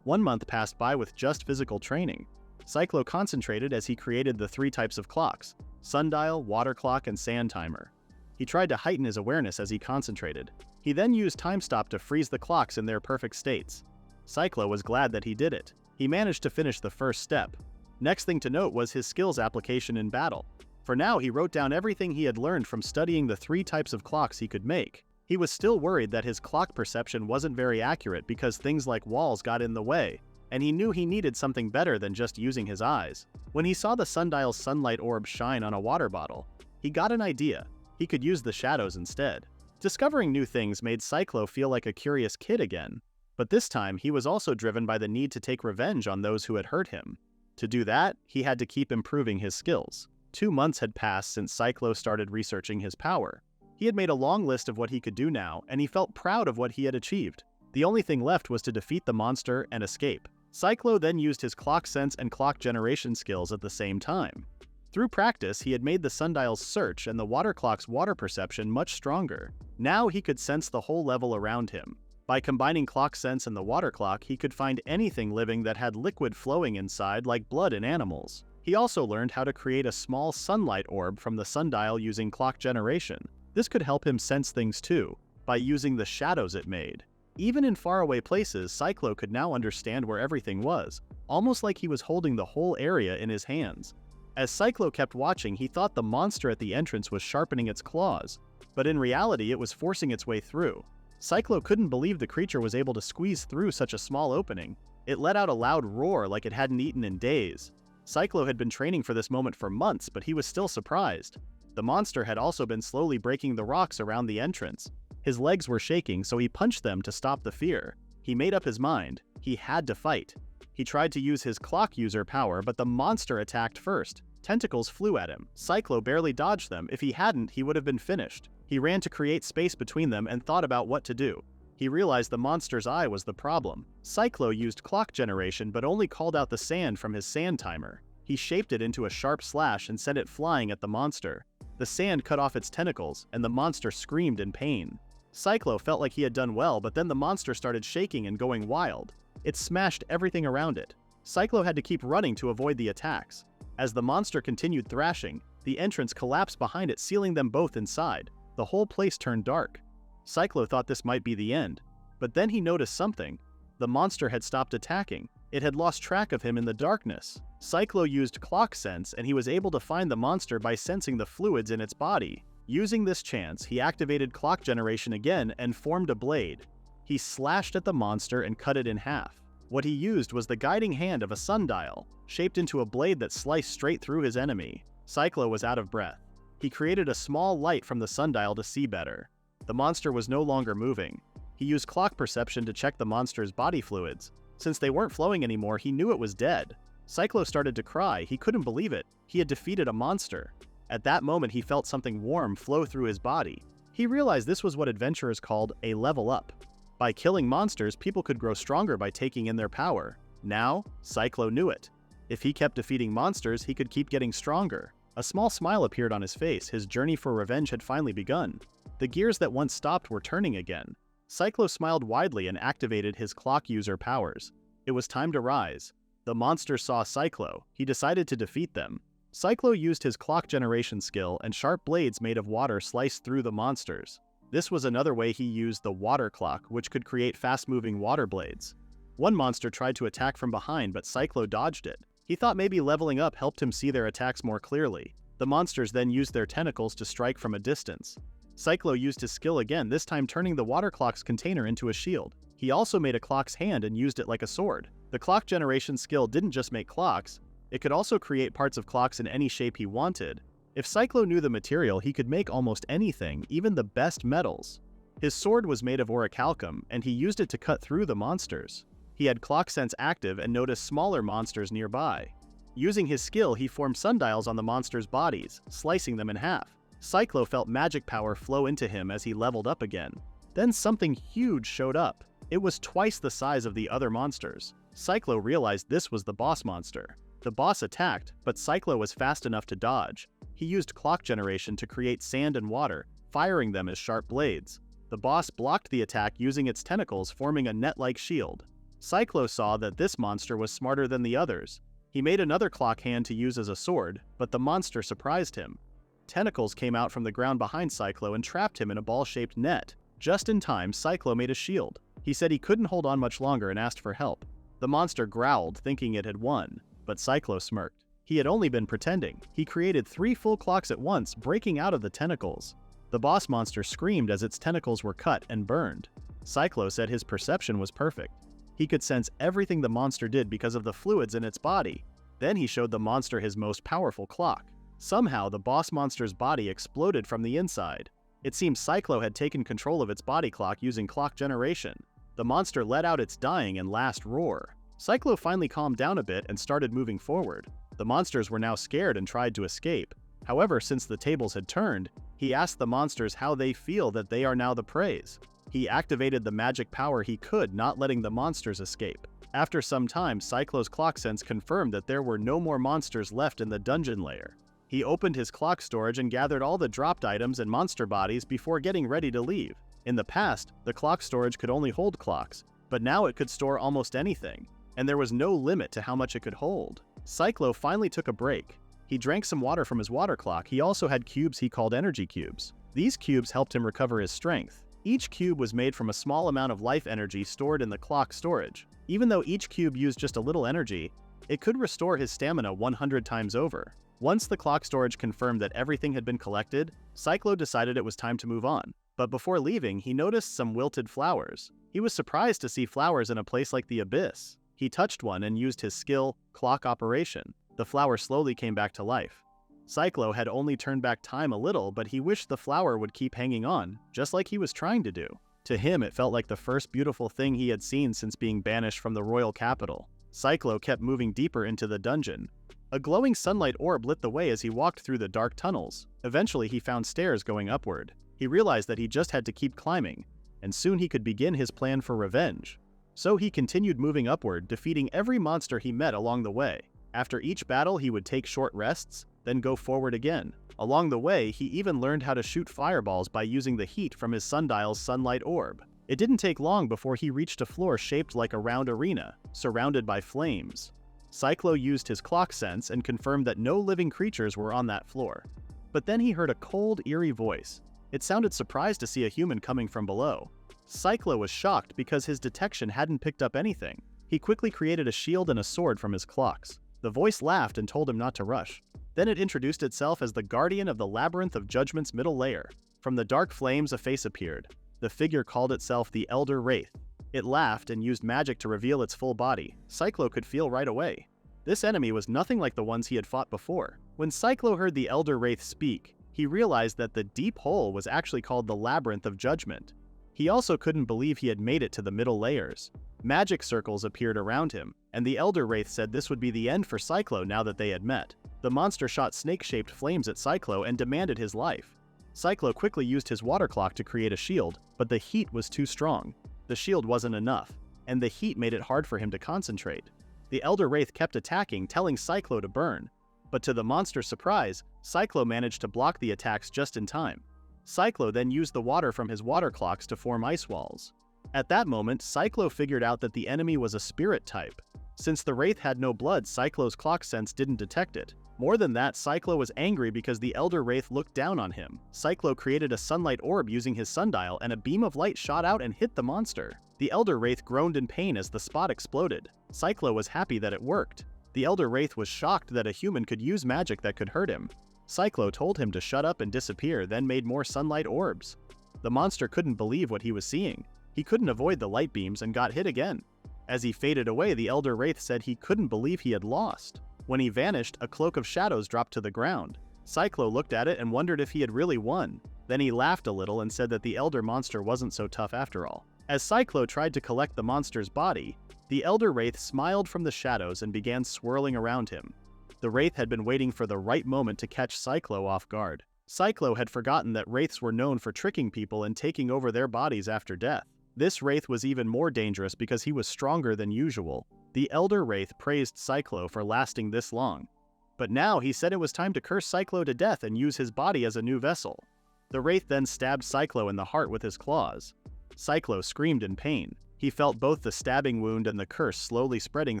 1 month passed by with just physical training. Cyclo concentrated as he created the 3 types of clocks: sundial, water clock, and sand timer. He tried to heighten his awareness as he concentrated. He then used Time Stop to freeze the clocks in their perfect states. Cyclo was glad that he did it. He managed to finish the first step. Next thing to note was his skills application in battle. For now, he wrote down everything he had learned from studying the 3 types of clocks he could make. He was still worried that his clock perception wasn't very accurate because things like walls got in the way, and he knew he needed something better than just using his eyes. When he saw the sundial's sunlight orb shine on a water bottle, he got an idea. He could use the shadows instead. Discovering new things made Cyclo feel like a curious kid again, but this time he was also driven by the need to take revenge on those who had hurt him. To do that, he had to keep improving his skills. 2 months had passed since Cyclo started researching his power. He had made a long list of what he could do now, and he felt proud of what he had achieved. The only thing left was to defeat the monster and escape. Cyclo then used his clock sense and clock generation skills at the same time. Through practice, he had made the sundial's search and the water clock's water perception much stronger. Now he could sense the whole level around him. By combining clock sense and the water clock, he could find anything living that had liquid flowing inside, like blood in animals. He also learned how to create a small sunlight orb from the sundial using clock generation. This could help him sense things too, by using the shadows it made. Even in faraway places, Cyclo could now understand where everything was, almost like he was holding the whole area in his hands. As Cyclo kept watching, he thought the monster at the entrance was sharpening its claws, but in reality it was forcing its way through. Cyclo couldn't believe the creature was able to squeeze through such a small opening. It let out a loud roar like it hadn't eaten in days. Cyclo had been training for this moment for months, but he was still surprised. The monster had also been slowly breaking the rocks around the entrance. His legs were shaking, so he punched them to stop the fear. He made up his mind. He had to fight. He tried to use his clock user power, but the monster attacked first. Tentacles flew at him. Cyclo barely dodged them. If he hadn't, he would have been finished. He ran to create space between them and thought about what to do. He realized the monster's eye was the problem. Cyclo used clock generation but only called out the sand from his sand timer. He shaped it into a sharp slash and sent it flying at the monster. The sand cut off its tentacles, and the monster screamed in pain. Cyclo felt like he had done well, but then the monster started shaking and going wild. It smashed everything around it. Cyclo had to keep running to avoid the attacks. As the monster continued thrashing, the entrance collapsed behind it, sealing them both inside. The whole place turned dark. Cyclo thought this might be the end, but then he noticed something. The monster had stopped attacking. It had lost track of him in the darkness. Cyclo used clock sense, and he was able to find the monster by sensing the fluids in its body. Using this chance, he activated clock generation again and formed a blade. He slashed at the monster and cut it in half. What he used was the guiding hand of a sundial, shaped into a blade that sliced straight through his enemy. Cyclo was out of breath. He created a small light from the sundial to see better. The monster was no longer moving. He used clock perception to check the monster's body fluids. Since they weren't flowing anymore, he knew it was dead. Cyclo started to cry. He couldn't believe it. He had defeated a monster. At that moment, he felt something warm flow through his body. He realized this was what adventurers called a level up. By killing monsters, people could grow stronger by taking in their power. Now, Cyclo knew it. If he kept defeating monsters, he could keep getting stronger. A small smile appeared on his face. His journey for revenge had finally begun. The gears that once stopped were turning again. Cyclo smiled widely and activated his clock user powers. It was time to rise. The monsters saw Cyclo. He decided to defeat them. Cyclo used his clock generation skill, and sharp blades made of water sliced through the monsters. This was another way he used the water clock, which could create fast-moving water blades. One monster tried to attack from behind, but Cyclo dodged it. He thought maybe leveling up helped him see their attacks more clearly. The monsters then used their tentacles to strike from a distance. Cyclo used his skill again, this time turning the water clock's container into a shield. He also made a clock's hand and used it like a sword. The clock generation skill didn't just make clocks, it could also create parts of clocks in any shape he wanted. If Cyclo knew the material, he could make almost anything, even the best metals. His sword was made of orichalcum, and he used it to cut through the monsters. He had clock sense active and noticed smaller monsters nearby. Using his skill, he formed sundials on the monsters' bodies, slicing them in half. Cyclo felt magic power flow into him as he leveled up again. Then something huge showed up. It was twice the size of the other monsters. Cyclo realized this was the boss monster. The boss attacked, but Cyclo was fast enough to dodge. He used clock generation to create sand and water, firing them as sharp blades. The boss blocked the attack using its tentacles, forming a net-like shield. Cyclo saw that this monster was smarter than the others. He made another clock hand to use as a sword, but the monster surprised him. Tentacles came out from the ground behind Cyclo and trapped him in a ball-shaped net. Just in time, Cyclo made a shield. He said he couldn't hold on much longer and asked for help. The monster growled, thinking it had won, but Cyclo smirked. He had only been pretending. He created 3 full clocks at once, breaking out of the tentacles. The boss monster screamed as its tentacles were cut and burned. Cyclo said his perception was perfect. He could sense everything the monster did because of the fluids in its body. Then he showed the monster his most powerful clock. Somehow, the boss monster's body exploded from the inside. It seemed Cyclo had taken control of its body clock using clock generation. The monster let out its dying and last roar. Cyclo finally calmed down a bit and started moving forward. The monsters were now scared and tried to escape. However, since the tables had turned, he asked the monsters how they feel that they are now the preys. He activated the magic power he could, not letting the monsters escape. After some time, Cyclo's clock sense confirmed that there were no more monsters left in the dungeon layer. He opened his clock storage and gathered all the dropped items and monster bodies before getting ready to leave. In the past, the clock storage could only hold clocks, but now it could store almost anything, and there was no limit to how much it could hold. Cyclo finally took a break. He drank some water from his water clock. He also had cubes he called energy cubes. These cubes helped him recover his strength. Each cube was made from a small amount of life energy stored in the clock storage. Even though each cube used just a little energy, it could restore his stamina 100 times over. Once the clock storage confirmed that everything had been collected, Cyclo decided it was time to move on. But before leaving, he noticed some wilted flowers. He was surprised to see flowers in a place like the Abyss. He touched one and used his skill, clock operation. The flower slowly came back to life. Cyclo had only turned back time a little, but he wished the flower would keep hanging on, just like he was trying to do. To him, it felt like the first beautiful thing he had seen since being banished from the royal capital. Cyclo kept moving deeper into the dungeon. A glowing sunlight orb lit the way as he walked through the dark tunnels. Eventually, he found stairs going upward. He realized that he just had to keep climbing, and soon he could begin his plan for revenge. So he continued moving upward, defeating every monster he met along the way. After each battle, he would take short rests, then go forward again. Along the way, he even learned how to shoot fireballs by using the heat from his sundial's sunlight orb. It didn't take long before he reached a floor shaped like a round arena, surrounded by flames. Cyclo used his clock sense and confirmed that no living creatures were on that floor. But then he heard a cold, eerie voice. It sounded surprised to see a human coming from below. Cyclo was shocked because his detection hadn't picked up anything. He quickly created a shield and a sword from his clocks. The voice laughed and told him not to rush. Then it introduced itself as the guardian of the Labyrinth of Judgment's middle layer. From the dark flames, a face appeared. The figure called itself the Elder Wraith. It laughed and used magic to reveal its full body. Cyclo could feel right away. This enemy was nothing like the ones he had fought before. When Cyclo heard the Elder Wraith speak, he realized that the deep hole was actually called the Labyrinth of Judgment. He also couldn't believe he had made it to the middle layers. Magic circles appeared around him, and the Elder Wraith said this would be the end for Cyclo now that they had met. The monster shot snake-shaped flames at Cyclo and demanded his life. Cyclo quickly used his water clock to create a shield, but the heat was too strong. The shield wasn't enough, and the heat made it hard for him to concentrate. The Elder Wraith kept attacking, telling Cyclo to burn. But to the monster's surprise, Cyclo managed to block the attacks just in time. Cyclo then used the water from his water clocks to form ice walls. At that moment, Cyclo figured out that the enemy was a spirit type. Since the Wraith had no blood, Cyclo's clock sense didn't detect it. More than that, Cyclo was angry because the Elder Wraith looked down on him. Cyclo created a sunlight orb using his sundial, and a beam of light shot out and hit the monster. The Elder Wraith groaned in pain as the spot exploded. Cyclo was happy that it worked. The Elder Wraith was shocked that a human could use magic that could hurt him. Cyclo told him to shut up and disappear, then made more sunlight orbs. The monster couldn't believe what he was seeing. He couldn't avoid the light beams and got hit again. As he faded away, the Elder Wraith said he couldn't believe he had lost. When he vanished, a cloak of shadows dropped to the ground. Cyclo looked at it and wondered if he had really won. Then he laughed a little and said that the Elder Monster wasn't so tough after all. As Cyclo tried to collect the monster's body, the Elder Wraith smiled from the shadows and began swirling around him. The Wraith had been waiting for the right moment to catch Cyclo off guard. Cyclo had forgotten that Wraiths were known for tricking people and taking over their bodies after death. This Wraith was even more dangerous because he was stronger than usual. The Elder Wraith praised Cyclo for lasting this long. But now he said it was time to curse Cyclo to death and use his body as a new vessel. The Wraith then stabbed Cyclo in the heart with his claws. Cyclo screamed in pain. He felt both the stabbing wound and the curse slowly spreading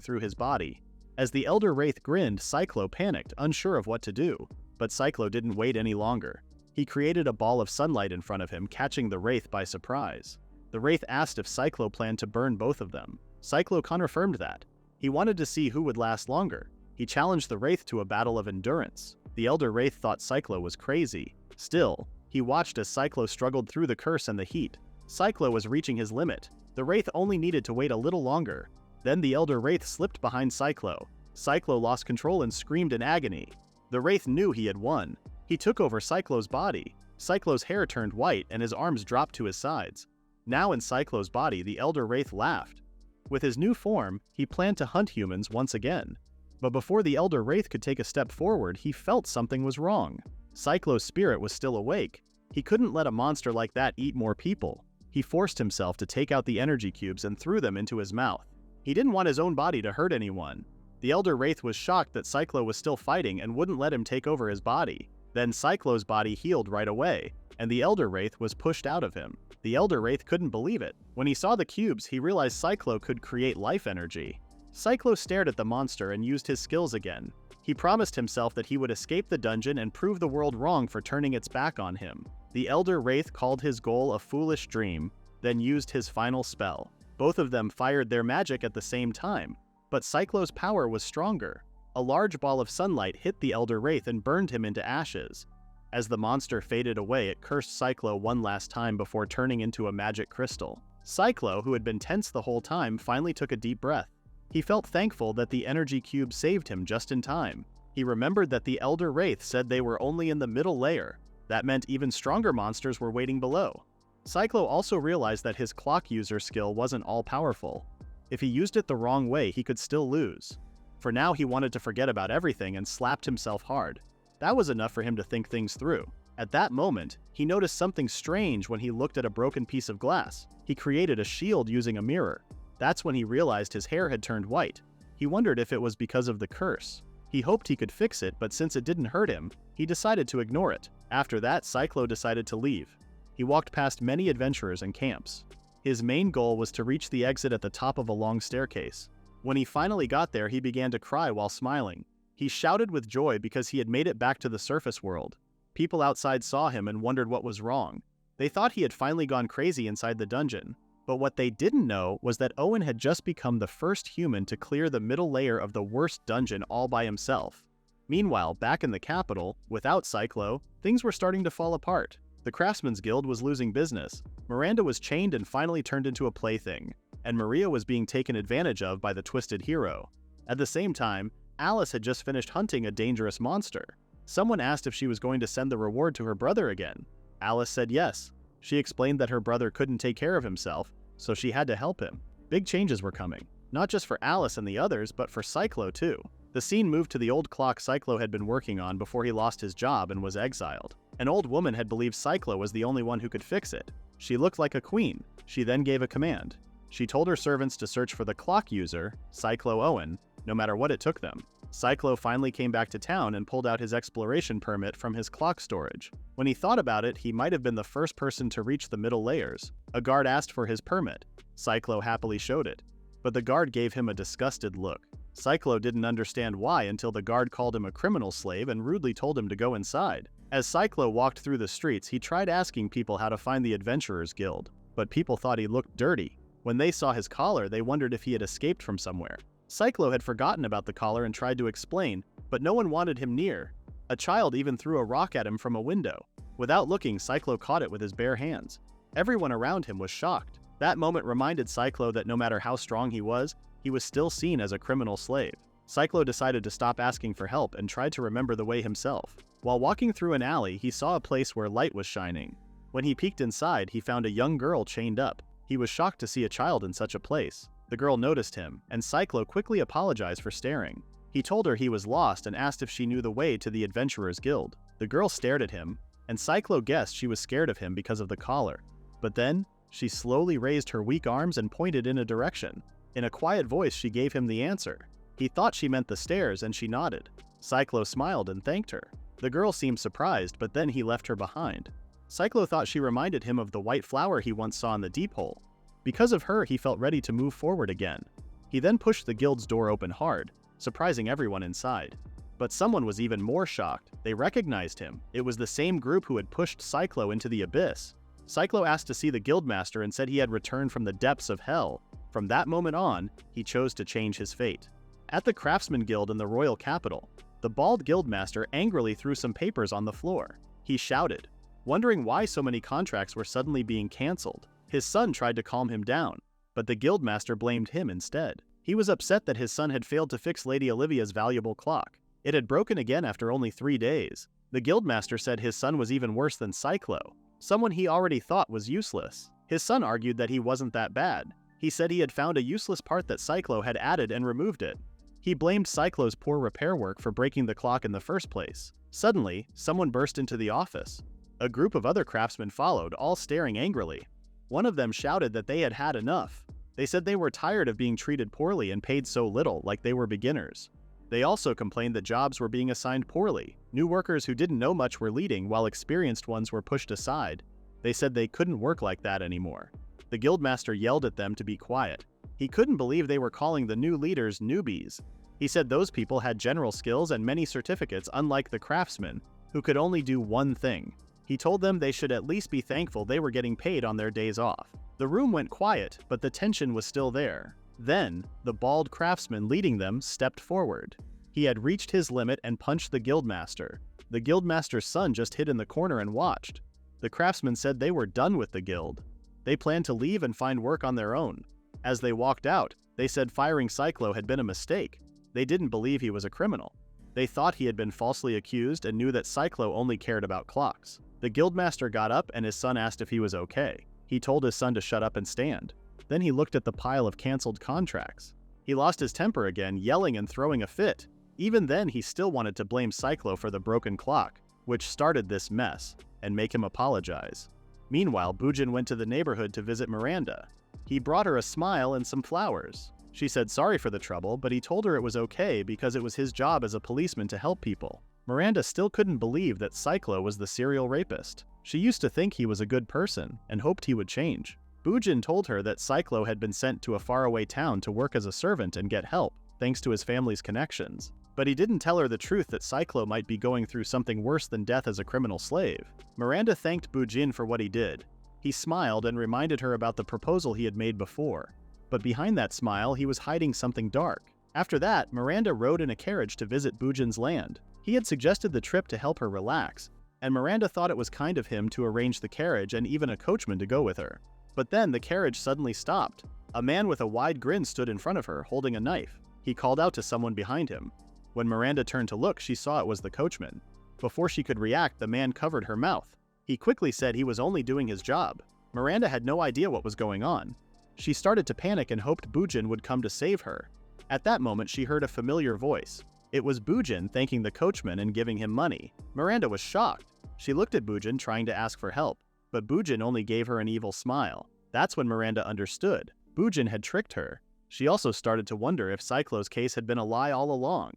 through his body. As the Elder Wraith grinned, Cyclo panicked, unsure of what to do. But Cyclo didn't wait any longer. He created a ball of sunlight in front of him, catching the Wraith by surprise. The Wraith asked if Cyclo planned to burn both of them. Cyclo confirmed that. He wanted to see who would last longer. He challenged the Wraith to a battle of endurance. The Elder Wraith thought Cyclo was crazy. Still, he watched as Cyclo struggled through the curse and the heat. Cyclo was reaching his limit. The Wraith only needed to wait a little longer. Then the Elder Wraith slipped behind Cyclo. Cyclo lost control and screamed in agony. The Wraith knew he had won. He took over Cyclo's body. Cyclo's hair turned white and his arms dropped to his sides. Now in Cyclo's body, the Elder Wraith laughed. With his new form, he planned to hunt humans once again. But before the Elder Wraith could take a step forward, he felt something was wrong. Cyclo's spirit was still awake. He couldn't let a monster like that eat more people. He forced himself to take out the energy cubes and threw them into his mouth. He didn't want his own body to hurt anyone. The Elder Wraith was shocked that Cyclo was still fighting and wouldn't let him take over his body. Then Cyclo's body healed right away, and the Elder Wraith was pushed out of him. The Elder Wraith couldn't believe it. When he saw the cubes, he realized Cyclo could create life energy. Cyclo stared at the monster and used his skills again. He promised himself that he would escape the dungeon and prove the world wrong for turning its back on him. The Elder Wraith called his goal a foolish dream, then used his final spell. Both of them fired their magic at the same time, but Cyclo's power was stronger. A large ball of sunlight hit the Elder Wraith and burned him into ashes. As the monster faded away, it cursed Cyclo one last time before turning into a magic crystal. Cyclo, who had been tense the whole time, finally took a deep breath. He felt thankful that the energy cube saved him just in time. He remembered that the Elder Wraith said they were only in the middle layer. That meant even stronger monsters were waiting below. Cyclo also realized that his clock user skill wasn't all-powerful. If he used it the wrong way, he could still lose. For now, he wanted to forget about everything and slapped himself hard. That was enough for him to think things through. At that moment, he noticed something strange when he looked at a broken piece of glass. He created a shield using a mirror. That's when he realized his hair had turned white. He wondered if it was because of the curse. He hoped he could fix it, but since it didn't hurt him, he decided to ignore it. After that, Cyclo decided to leave. He walked past many adventurers and camps. His main goal was to reach the exit at the top of a long staircase. When he finally got there, he began to cry while smiling. He shouted with joy because he had made it back to the surface world. People outside saw him and wondered what was wrong. They thought he had finally gone crazy inside the dungeon. But what they didn't know was that Owen had just become the first human to clear the middle layer of the worst dungeon all by himself. Meanwhile, back in the capital, without Cyclo, things were starting to fall apart. The Craftsman's Guild was losing business. Miranda was chained and finally turned into a plaything. And Maria was being taken advantage of by the Twisted Hero. At the same time, Alice had just finished hunting a dangerous monster. Someone asked if she was going to send the reward to her brother again. Alice said yes. She explained that her brother couldn't take care of himself, so she had to help him. Big changes were coming, not just for Alice and the others, but for Cyclo too. The scene moved to the old clock Cyclo had been working on before he lost his job and was exiled. An old woman had believed Cyclo was the only one who could fix it. She looked like a queen. She then gave a command. She told her servants to search for the clock user, Cyclo Owen, no matter what it took them. Cyclo finally came back to town and pulled out his exploration permit from his clock storage. When he thought about it, he might have been the first person to reach the middle layers. A guard asked for his permit. Cyclo happily showed it. But the guard gave him a disgusted look. Cyclo didn't understand why until the guard called him a criminal slave and rudely told him to go inside. As Cyclo walked through the streets, he tried asking people how to find the Adventurers Guild. But people thought he looked dirty. When they saw his collar, they wondered if he had escaped from somewhere. Cyclo had forgotten about the collar and tried to explain, but no one wanted him near. A child even threw a rock at him from a window. Without looking, Cyclo caught it with his bare hands. Everyone around him was shocked. That moment reminded Cyclo that no matter how strong he was still seen as a criminal slave. Cyclo decided to stop asking for help and tried to remember the way himself. While walking through an alley, he saw a place where light was shining. When he peeked inside, he found a young girl chained up. He was shocked to see a child in such a place. The girl noticed him, and Cyclo quickly apologized for staring. He told her he was lost and asked if she knew the way to the Adventurers Guild. The girl stared at him, and Cyclo guessed she was scared of him because of the collar. But then, she slowly raised her weak arms and pointed in a direction. In a quiet voice, she gave him the answer. He thought she meant the stairs, and she nodded. Cyclo smiled and thanked her. The girl seemed surprised, but then he left her behind. Cyclo thought she reminded him of the white flower he once saw in the deep hole. Because of her, he felt ready to move forward again. He then pushed the guild's door open hard, surprising everyone inside. But someone was even more shocked. They recognized him. It was the same group who had pushed Cyclo into the abyss. Cyclo asked to see the guildmaster and said he had returned from the depths of hell. From that moment on, he chose to change his fate. At the Craftsman Guild in the royal capital, the bald guildmaster angrily threw some papers on the floor. He shouted, wondering why so many contracts were suddenly being cancelled. His son tried to calm him down, but the guildmaster blamed him instead. He was upset that his son had failed to fix Lady Olivia's valuable clock. It had broken again after only 3 days. The guildmaster said his son was even worse than Cyclo, someone he already thought was useless. His son argued that he wasn't that bad. He said he had found a useless part that Cyclo had added and removed it. He blamed Cyclo's poor repair work for breaking the clock in the first place. Suddenly, someone burst into the office. A group of other craftsmen followed, all staring angrily. One of them shouted that they had had enough. They said they were tired of being treated poorly and paid so little, like they were beginners. They also complained that jobs were being assigned poorly. New workers who didn't know much were leading while experienced ones were pushed aside. They said they couldn't work like that anymore. The guildmaster yelled at them to be quiet. He couldn't believe they were calling the new leaders newbies. He said those people had general skills and many certificates, unlike the craftsmen, who could only do one thing. He told them they should at least be thankful they were getting paid on their days off. The room went quiet, but the tension was still there. Then, the bald craftsman leading them stepped forward. He had reached his limit and punched the guildmaster. The guildmaster's son just hid in the corner and watched. The craftsman said they were done with the guild. They planned to leave and find work on their own. As they walked out, they said firing Cyclo had been a mistake. They didn't believe he was a criminal. They thought he had been falsely accused and knew that Cyclo only cared about clocks. The guildmaster got up and his son asked if he was okay. He told his son to shut up and stand. Then he looked at the pile of cancelled contracts. He lost his temper again, yelling and throwing a fit. Even then, he still wanted to blame Cyclo for the broken clock, which started this mess, and make him apologize. Meanwhile, Bujin went to the neighborhood to visit Miranda. He brought her a smile and some flowers. She said sorry for the trouble, but he told her it was okay because it was his job as a policeman to help people. Miranda still couldn't believe that Cyclo was the serial rapist. She used to think he was a good person and hoped he would change. Bujin told her that Cyclo had been sent to a faraway town to work as a servant and get help, thanks to his family's connections. But he didn't tell her the truth that Cyclo might be going through something worse than death as a criminal slave. Miranda thanked Bujin for what he did. He smiled and reminded her about the proposal he had made before. But behind that smile, he was hiding something dark. After that, Miranda rode in a carriage to visit Bujin's land. He had suggested the trip to help her relax, and Miranda thought it was kind of him to arrange the carriage and even a coachman to go with her. But then the carriage suddenly stopped. A man with a wide grin stood in front of her, holding a knife. He called out to someone behind him. When Miranda turned to look, she saw it was the coachman. Before she could react, the man covered her mouth. He quickly said he was only doing his job. Miranda had no idea what was going on. She started to panic and hoped Bujin would come to save her. At that moment, she heard a familiar voice. It was Bujin thanking the coachman and giving him money. Miranda was shocked. She looked at Bujin trying to ask for help, but Bujin only gave her an evil smile. That's when Miranda understood. Bujin had tricked her. She also started to wonder if Cyclo's case had been a lie all along.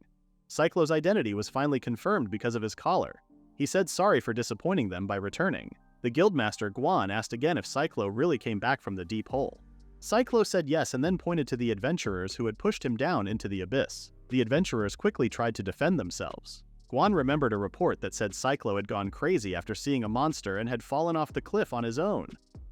Cyclo's identity was finally confirmed because of his collar. He said sorry for disappointing them by returning. The guildmaster Guan asked again if Cyclo really came back from the deep hole. Cyclo said yes and then pointed to the adventurers who had pushed him down into the abyss. The adventurers quickly tried to defend themselves. Guan remembered a report that said Cyclo had gone crazy after seeing a monster and had fallen off the cliff on his own.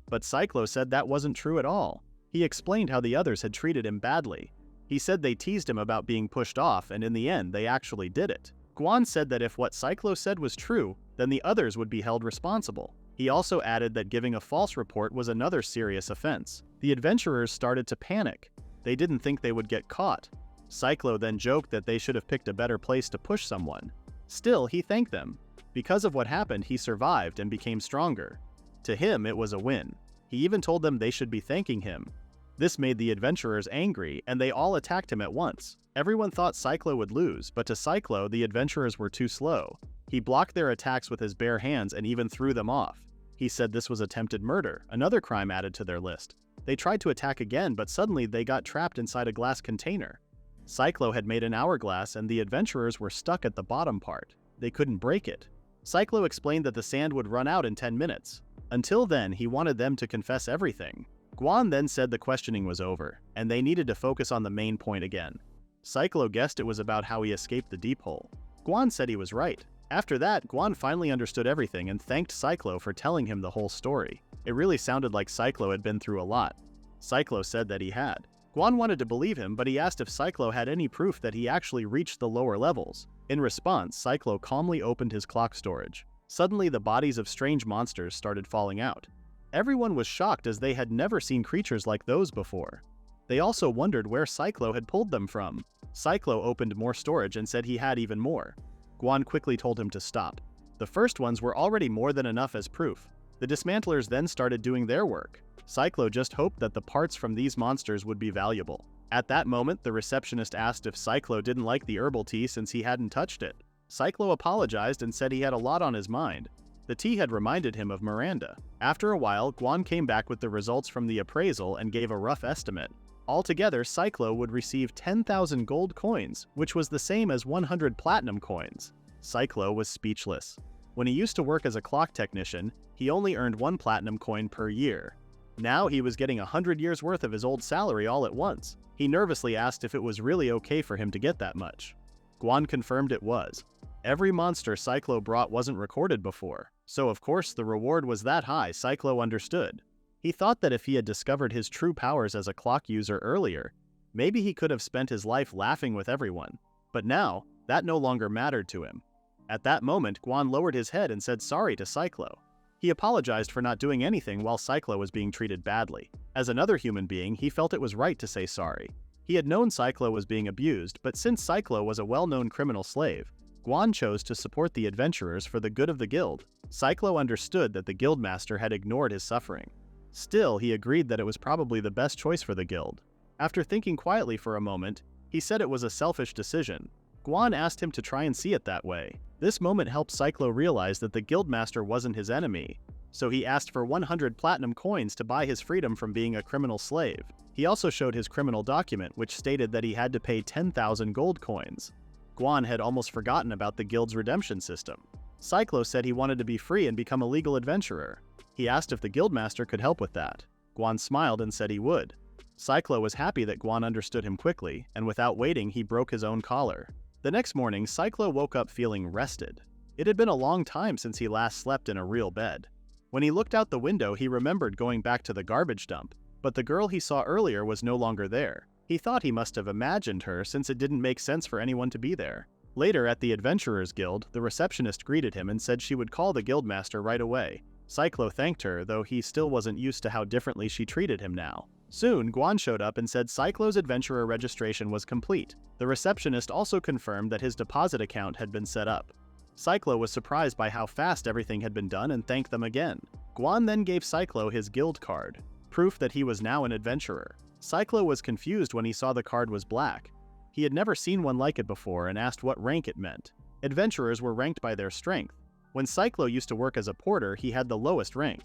But Cyclo said that wasn't true at all. He explained how the others had treated him badly. He said they teased him about being pushed off, and in the end, they actually did it. Guan said that if what Cyclo said was true, then the others would be held responsible. He also added that giving a false report was another serious offense. The adventurers started to panic. They didn't think they would get caught. Cyclo then joked that they should have picked a better place to push someone. Still, he thanked them. Because of what happened, he survived and became stronger. To him, it was a win. He even told them they should be thanking him. This made the adventurers angry, and they all attacked him at once. Everyone thought Cyclo would lose, but to Cyclo, the adventurers were too slow. He blocked their attacks with his bare hands and even threw them off. He said this was attempted murder, another crime added to their list. They tried to attack again, but suddenly they got trapped inside a glass container. Cyclo had made an hourglass, and the adventurers were stuck at the bottom part. They couldn't break it. Cyclo explained that the sand would run out in 10 minutes. Until then, he wanted them to confess everything. Guan then said the questioning was over, and they needed to focus on the main point again. Cyclo guessed it was about how he escaped the deep hole. Guan said he was right. After that, Guan finally understood everything and thanked Cyclo for telling him the whole story. It really sounded like Cyclo had been through a lot. Cyclo said that he had. Guan wanted to believe him, but he asked if Cyclo had any proof that he actually reached the lower levels. In response, Cyclo calmly opened his clock storage. Suddenly, the bodies of strange monsters started falling out. Everyone was shocked as they had never seen creatures like those before. They also wondered where Cyclo had pulled them from. Cyclo opened more storage and said he had even more. Guan quickly told him to stop. The first ones were already more than enough as proof. The dismantlers then started doing their work. Cyclo just hoped that the parts from these monsters would be valuable. At that moment, the receptionist asked if Cyclo didn't like the herbal tea since he hadn't touched it. Cyclo apologized and said he had a lot on his mind. The tea had reminded him of Miranda. After a while, Guan came back with the results from the appraisal and gave a rough estimate. Altogether, Cyclo would receive 10,000 gold coins, which was the same as 100 platinum coins. Cyclo was speechless. When he used to work as a clock technician, he only earned 1 platinum coin per year. Now he was getting 100 years worth of his old salary all at once. He nervously asked if it was really okay for him to get that much. Guan confirmed it was. Every monster Cyclo brought wasn't recorded before, so of course the reward was that high. Cyclo understood. He thought that if he had discovered his true powers as a clock user earlier, maybe he could have spent his life laughing with everyone. But now, that no longer mattered to him. At that moment, Guan lowered his head and said sorry to Cyclo. He apologized for not doing anything while Cyclo was being treated badly. As another human being, he felt it was right to say sorry. He had known Cyclo was being abused, but since Cyclo was a well-known criminal slave, Guan chose to support the adventurers for the good of the guild. Cyclo understood that the guildmaster had ignored his suffering. Still, he agreed that it was probably the best choice for the guild. After thinking quietly for a moment, he said it was a selfish decision. Guan asked him to try and see it that way. This moment helped Cyclo realize that the guildmaster wasn't his enemy, so he asked for 100 platinum coins to buy his freedom from being a criminal slave. He also showed his criminal document, which stated that he had to pay 10,000 gold coins. Guan had almost forgotten about the guild's redemption system. Cyclo said he wanted to be free and become a legal adventurer. He asked if the guildmaster could help with that. Guan smiled and said he would. Cyclo was happy that Guan understood him quickly, and without waiting, he broke his own collar. The next morning, Cyclo woke up feeling rested. It had been a long time since he last slept in a real bed. When he looked out the window, he remembered going back to the garbage dump, but the girl he saw earlier was no longer there. He thought he must have imagined her since it didn't make sense for anyone to be there. Later at the Adventurers Guild, the receptionist greeted him and said she would call the guildmaster right away. Cyclo thanked her, though he still wasn't used to how differently she treated him now. Soon, Guan showed up and said Cyclo's adventurer registration was complete. The receptionist also confirmed that his deposit account had been set up. Cyclo was surprised by how fast everything had been done and thanked them again. Guan then gave Cyclo his guild card, proof that he was now an adventurer. Cyclo was confused when he saw the card was black. He had never seen one like it before and asked what rank it meant. Adventurers were ranked by their strength. When Cyclo used to work as a porter, he had the lowest rank.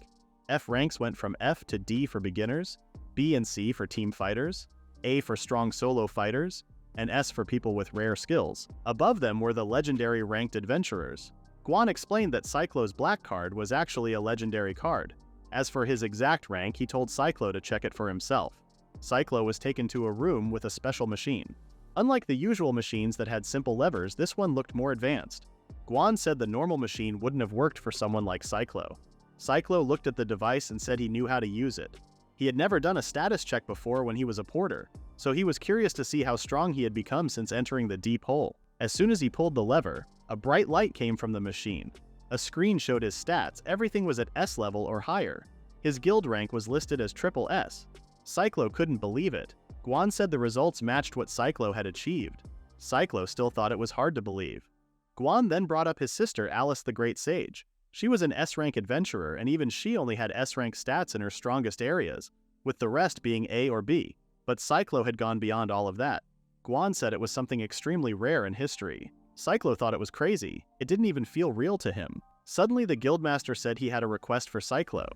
F ranks went from F to D for beginners, B and C for team fighters, A for strong solo fighters, and S for people with rare skills. Above them were the legendary ranked adventurers. Guan explained that Cyclo's black card was actually a legendary card. As for his exact rank, he told Cyclo to check it for himself. Cyclo was taken to a room with a special machine. Unlike the usual machines that had simple levers, this one looked more advanced. Guan said the normal machine wouldn't have worked for someone like Cyclo. Cyclo looked at the device and said he knew how to use it. He had never done a status check before when he was a porter, so he was curious to see how strong he had become since entering the deep hole. As soon as he pulled the lever, a bright light came from the machine. A screen showed his stats. Everything was at S level or higher. His guild rank was listed as triple S. Cyclo couldn't believe it. Guan said the results matched what Cyclo had achieved. Cyclo still thought it was hard to believe. Guan then brought up his sister Alice the Great Sage. She was an S-rank adventurer, and even she only had S-rank stats in her strongest areas, with the rest being A or B. But Cyclo had gone beyond all of that. Guan said it was something extremely rare in history. Cyclo thought it was crazy. It didn't even feel real to him. Suddenly, the guildmaster said he had a request for Cyclo.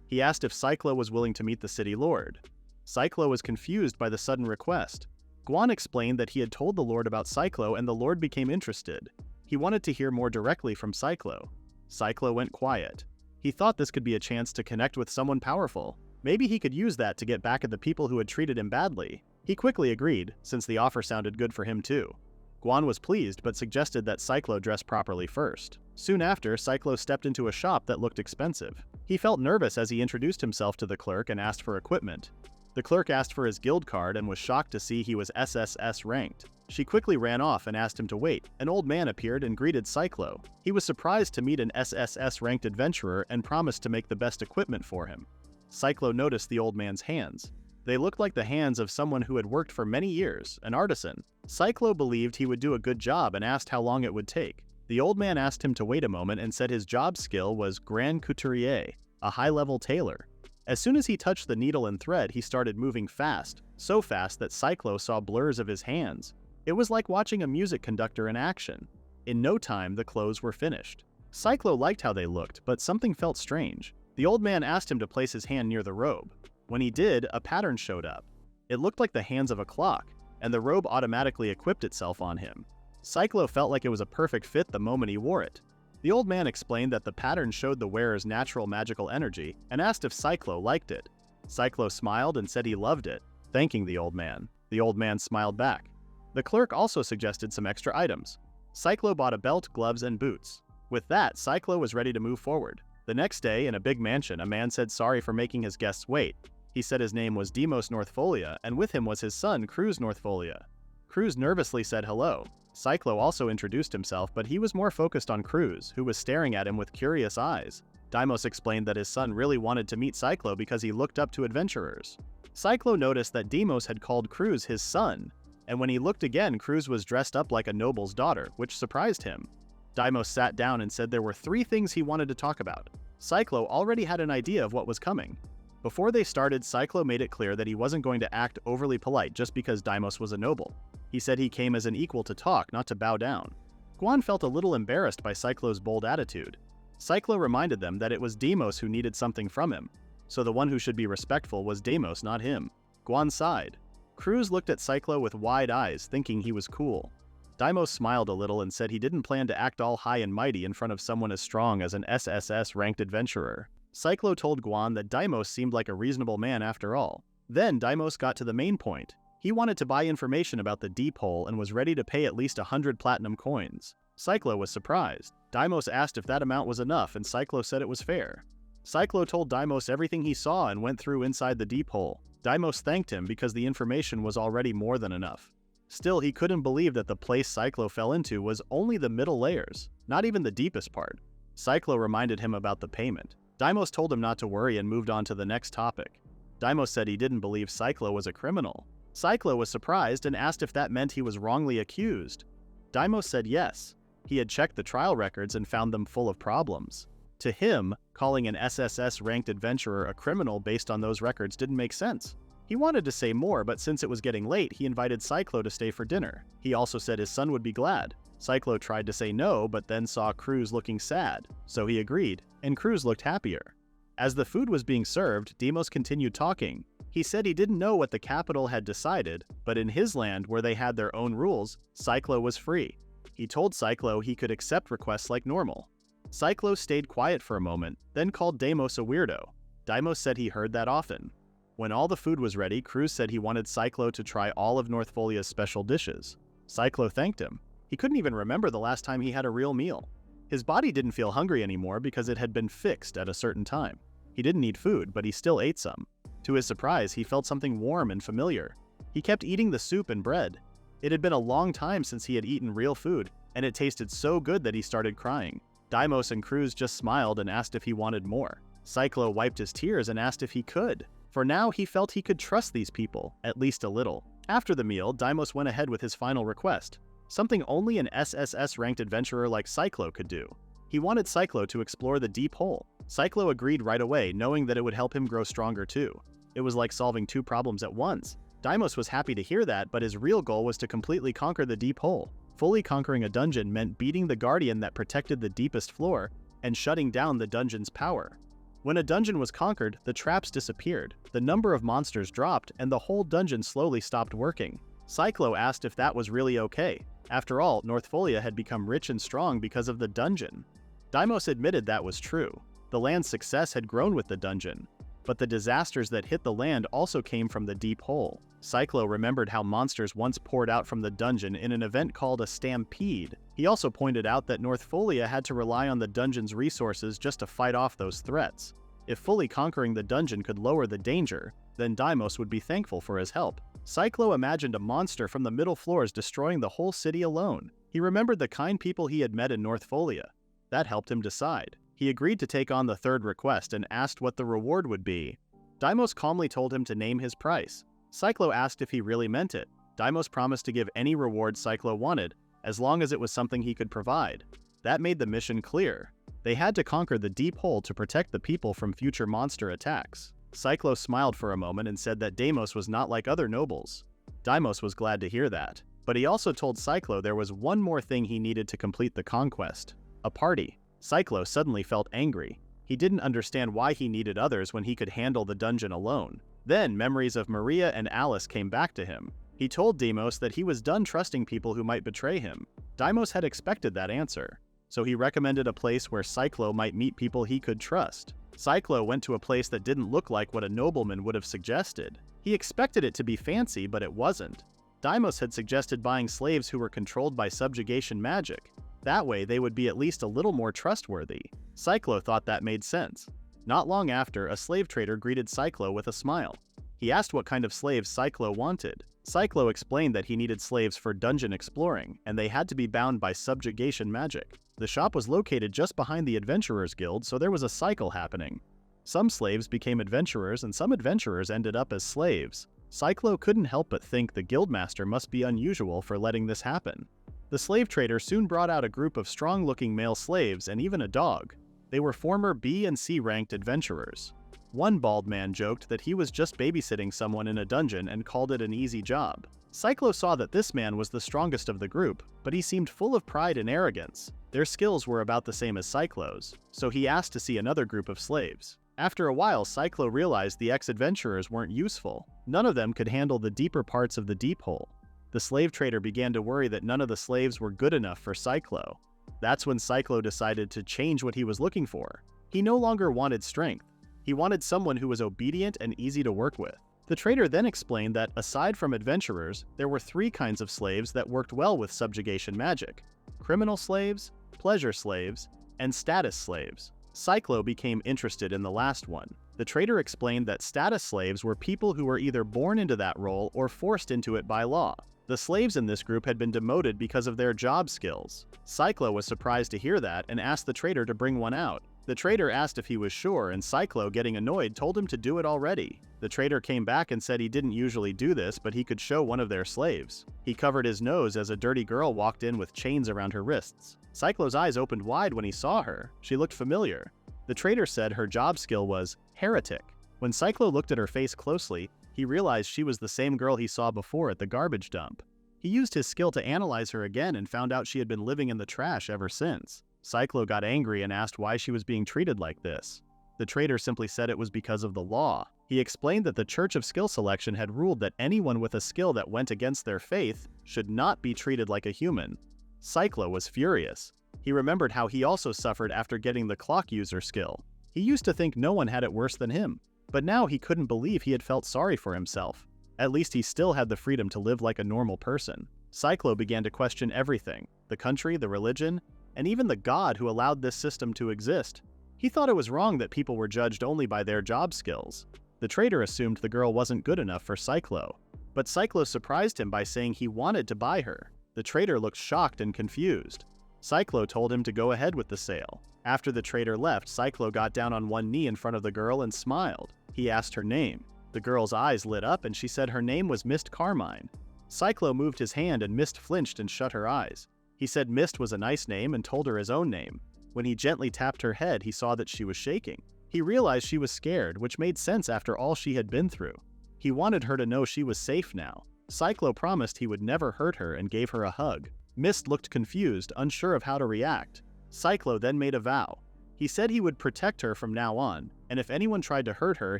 He asked if Cyclo was willing to meet the city lord. Cyclo was confused by the sudden request. Guan explained that he had told the lord about Cyclo and the lord became interested. He wanted to hear more directly from Cyclo. Cyclo went quiet. He thought this could be a chance to connect with someone powerful. Maybe he could use that to get back at the people who had treated him badly. He quickly agreed, since the offer sounded good for him too. Guan was pleased but suggested that Cyclo dress properly first. Soon after, Cyclo stepped into a shop that looked expensive. He felt nervous as he introduced himself to the clerk and asked for equipment. The clerk asked for his guild card and was shocked to see he was SSS ranked. She quickly ran off and asked him to wait. An old man appeared and greeted Cyclo. He was surprised to meet an SSS ranked adventurer and promised to make the best equipment for him. Cyclo noticed the old man's hands. They looked like the hands of someone who had worked for many years, an artisan. Cyclo believed he would do a good job and asked how long it would take. The old man asked him to wait a moment and said his job skill was Grand Couturier, a high-level tailor. As soon as he touched the needle and thread, he started moving fast, so fast that Cyclo saw blurs of his hands. It was like watching a music conductor in action. In no time, the clothes were finished. Cyclo liked how they looked, but something felt strange. The old man asked him to place his hand near the robe. When he did, a pattern showed up. It looked like the hands of a clock, and the robe automatically equipped itself on him. Cyclo felt like it was a perfect fit the moment he wore it. The old man explained that the pattern showed the wearer's natural magical energy and asked if Cyclo liked it. Cyclo smiled and said he loved it, thanking the old man. The old man smiled back. The clerk also suggested some extra items. Cyclo bought a belt, gloves, and boots. With that, Cyclo was ready to move forward. The next day, in a big mansion, a man said sorry for making his guests wait. He said his name was Demos Northfolia, and with him was his son, Cruz Northfolia. Cruz nervously said hello. Cyclo also introduced himself, but he was more focused on Cruz, who was staring at him with curious eyes. Deimos explained that his son really wanted to meet Cyclo because he looked up to adventurers. Cyclo noticed that Demos had called Cruz his son, and when he looked again, Cruz was dressed up like a noble's daughter, which surprised him. Deimos sat down and said there were 3 things he wanted to talk about. Cyclo already had an idea of what was coming. Before they started, Cyclo made it clear that he wasn't going to act overly polite just because Deimos was a noble. He said he came as an equal to talk, not to bow down. Guan felt a little embarrassed by Cyclo's bold attitude. Cyclo reminded them that it was Deimos who needed something from him, so the one who should be respectful was Deimos, not him. Guan sighed. Cruz looked at Cyclo with wide eyes, thinking he was cool. Deimos smiled a little and said he didn't plan to act all high and mighty in front of someone as strong as an SSS-ranked adventurer. Cyclo told Guan that Deimos seemed like a reasonable man after all. Then Deimos got to the main point. He wanted to buy information about the deep hole and was ready to pay at least 100 platinum coins. Cyclo was surprised. Deimos asked if that amount was enough and Cyclo said it was fair. Cyclo told Deimos everything he saw and went through inside the deep hole. Deimos thanked him because the information was already more than enough. Still, he couldn't believe that the place Cyclo fell into was only the middle layers, not even the deepest part. Cyclo reminded him about the payment. Deimos told him not to worry and moved on to the next topic. Deimos said he didn't believe Cyclo was a criminal. Cyclo was surprised and asked if that meant he was wrongly accused. Deimos said yes. He had checked the trial records and found them full of problems. To him, calling an SSS-ranked adventurer a criminal based on those records didn't make sense. He wanted to say more, but since it was getting late, he invited Cyclo to stay for dinner. He also said his son would be glad. Cyclo tried to say no, but then saw Cruz looking sad, so he agreed, and Cruz looked happier. As the food was being served, Deimos continued talking. He said he didn't know what the capital had decided, but in his land, where they had their own rules, Cyclo was free. He told Cyclo he could accept requests like normal. Cyclo stayed quiet for a moment, then called Deimos a weirdo. Deimos said he heard that often. When all the food was ready, Cruz said he wanted Cyclo to try all of Northfolia's special dishes. Cyclo thanked him. He couldn't even remember the last time he had a real meal. His body didn't feel hungry anymore because it had been fixed at a certain time. He didn't need food, but he still ate some. To his surprise, he felt something warm and familiar. He kept eating the soup and bread. It had been a long time since he had eaten real food, and it tasted so good that he started crying. Deimos and Cruz just smiled and asked if he wanted more. Cyclo wiped his tears and asked if he could. For now, he felt he could trust these people, at least a little. After the meal, Deimos went ahead with his final request, something only an SSS-ranked adventurer like Cyclo could do. He wanted Cyclo to explore the deep hole. Cyclo agreed right away, knowing that it would help him grow stronger too. It was like solving two problems at once. Deimos was happy to hear that, but his real goal was to completely conquer the deep hole. Fully conquering a dungeon meant beating the guardian that protected the deepest floor and shutting down the dungeon's power. When a dungeon was conquered, the traps disappeared, the number of monsters dropped, and the whole dungeon slowly stopped working. Cyclo asked if that was really okay. After all, Northfolia had become rich and strong because of the dungeon. Deimos admitted that was true. The land's success had grown with the dungeon, but the disasters that hit the land also came from the deep hole. Cyclo remembered how monsters once poured out from the dungeon in an event called a stampede. He also pointed out that Northfolia had to rely on the dungeon's resources just to fight off those threats. If fully conquering the dungeon could lower the danger, then Deimos would be thankful for his help. Cyclo imagined a monster from the middle floors destroying the whole city alone. He remembered the kind people he had met in Northfolia. That helped him decide. He agreed to take on the third request and asked what the reward would be. Deimos calmly told him to name his price. Cyclo asked if he really meant it. Deimos promised to give any reward Cyclo wanted, as long as it was something he could provide. That made the mission clear. They had to conquer the deep hole to protect the people from future monster attacks. Cyclo smiled for a moment and said that Deimos was not like other nobles. Deimos was glad to hear that, but he also told Cyclo there was one more thing he needed to complete the conquest: a party. Cyclo suddenly felt angry. He didn't understand why he needed others when he could handle the dungeon alone. Then memories of Maria and Alice came back to him. He told Deimos that he was done trusting people who might betray him. Deimos had expected that answer, so he recommended a place where Cyclo might meet people he could trust. Cyclo went to a place that didn't look like what a nobleman would have suggested. He expected it to be fancy, but it wasn't. Deimos had suggested buying slaves who were controlled by subjugation magic. That way, they would be at least a little more trustworthy. Cyclo thought that made sense. Not long after, a slave trader greeted Cyclo with a smile. He asked what kind of slaves Cyclo wanted. Cyclo explained that he needed slaves for dungeon exploring, and they had to be bound by subjugation magic. The shop was located just behind the Adventurers Guild, so there was a cycle happening. Some slaves became adventurers, and some adventurers ended up as slaves. Cyclo couldn't help but think the guildmaster must be unusual for letting this happen. The slave trader soon brought out a group of strong-looking male slaves and even a dog. They were former B and C ranked adventurers. One bald man joked that he was just babysitting someone in a dungeon and called it an easy job. Cyclo saw that this man was the strongest of the group, but he seemed full of pride and arrogance. Their skills were about the same as Cyclo's, so he asked to see another group of slaves. After a while, Cyclo realized the ex-adventurers weren't useful. None of them could handle the deeper parts of the deep hole. The slave trader began to worry that none of the slaves were good enough for Cyclo. That's when Cyclo decided to change what he was looking for. He no longer wanted strength. He wanted someone who was obedient and easy to work with. The trader then explained that, aside from adventurers, there were 3 kinds of slaves that worked well with subjugation magic: criminal slaves, pleasure slaves, and status slaves. Cyclo became interested in the last one. The trader explained that status slaves were people who were either born into that role or forced into it by law. The slaves in this group had been demoted because of their job skills. Cyclo was surprised to hear that and asked the trader to bring one out. The trader asked if he was sure, and Cyclo, getting annoyed, told him to do it already. The trader came back and said he didn't usually do this, but he could show one of their slaves. He covered his nose as a dirty girl walked in with chains around her wrists. Cyclo's eyes opened wide when he saw her. She looked familiar. The trader said her job skill was heretic. When Cyclo looked at her face closely, he realized she was the same girl he saw before at the garbage dump. He used his skill to analyze her again and found out she had been living in the trash ever since. Cyclo got angry and asked why she was being treated like this. The trader simply said it was because of the law. He explained that the Church of Skill Selection had ruled that anyone with a skill that went against their faith should not be treated like a human. Cyclo was furious. He remembered how he also suffered after getting the clock user skill. He used to think no one had it worse than him, but now he couldn't believe he had felt sorry for himself. At least he still had the freedom to live like a normal person. Cyclo began to question everything: the country, the religion, and even the God who allowed this system to exist. He thought it was wrong that people were judged only by their job skills. The trader assumed the girl wasn't good enough for Cyclo, but Cyclo surprised him by saying he wanted to buy her. The trader looked shocked and confused. Cyclo told him to go ahead with the sale. After the trader left, Cyclo got down on one knee in front of the girl and smiled. He asked her name. The girl's eyes lit up and she said her name was Mist Carmine. Cyclo moved his hand and Mist flinched and shut her eyes. He said Mist was a nice name and told her his own name. When he gently tapped her head, he saw that she was shaking. He realized she was scared, which made sense after all she had been through. He wanted her to know she was safe now. Cyclo promised he would never hurt her and gave her a hug. Mist looked confused, unsure of how to react. Cyclo then made a vow. He said he would protect her from now on, and if anyone tried to hurt her,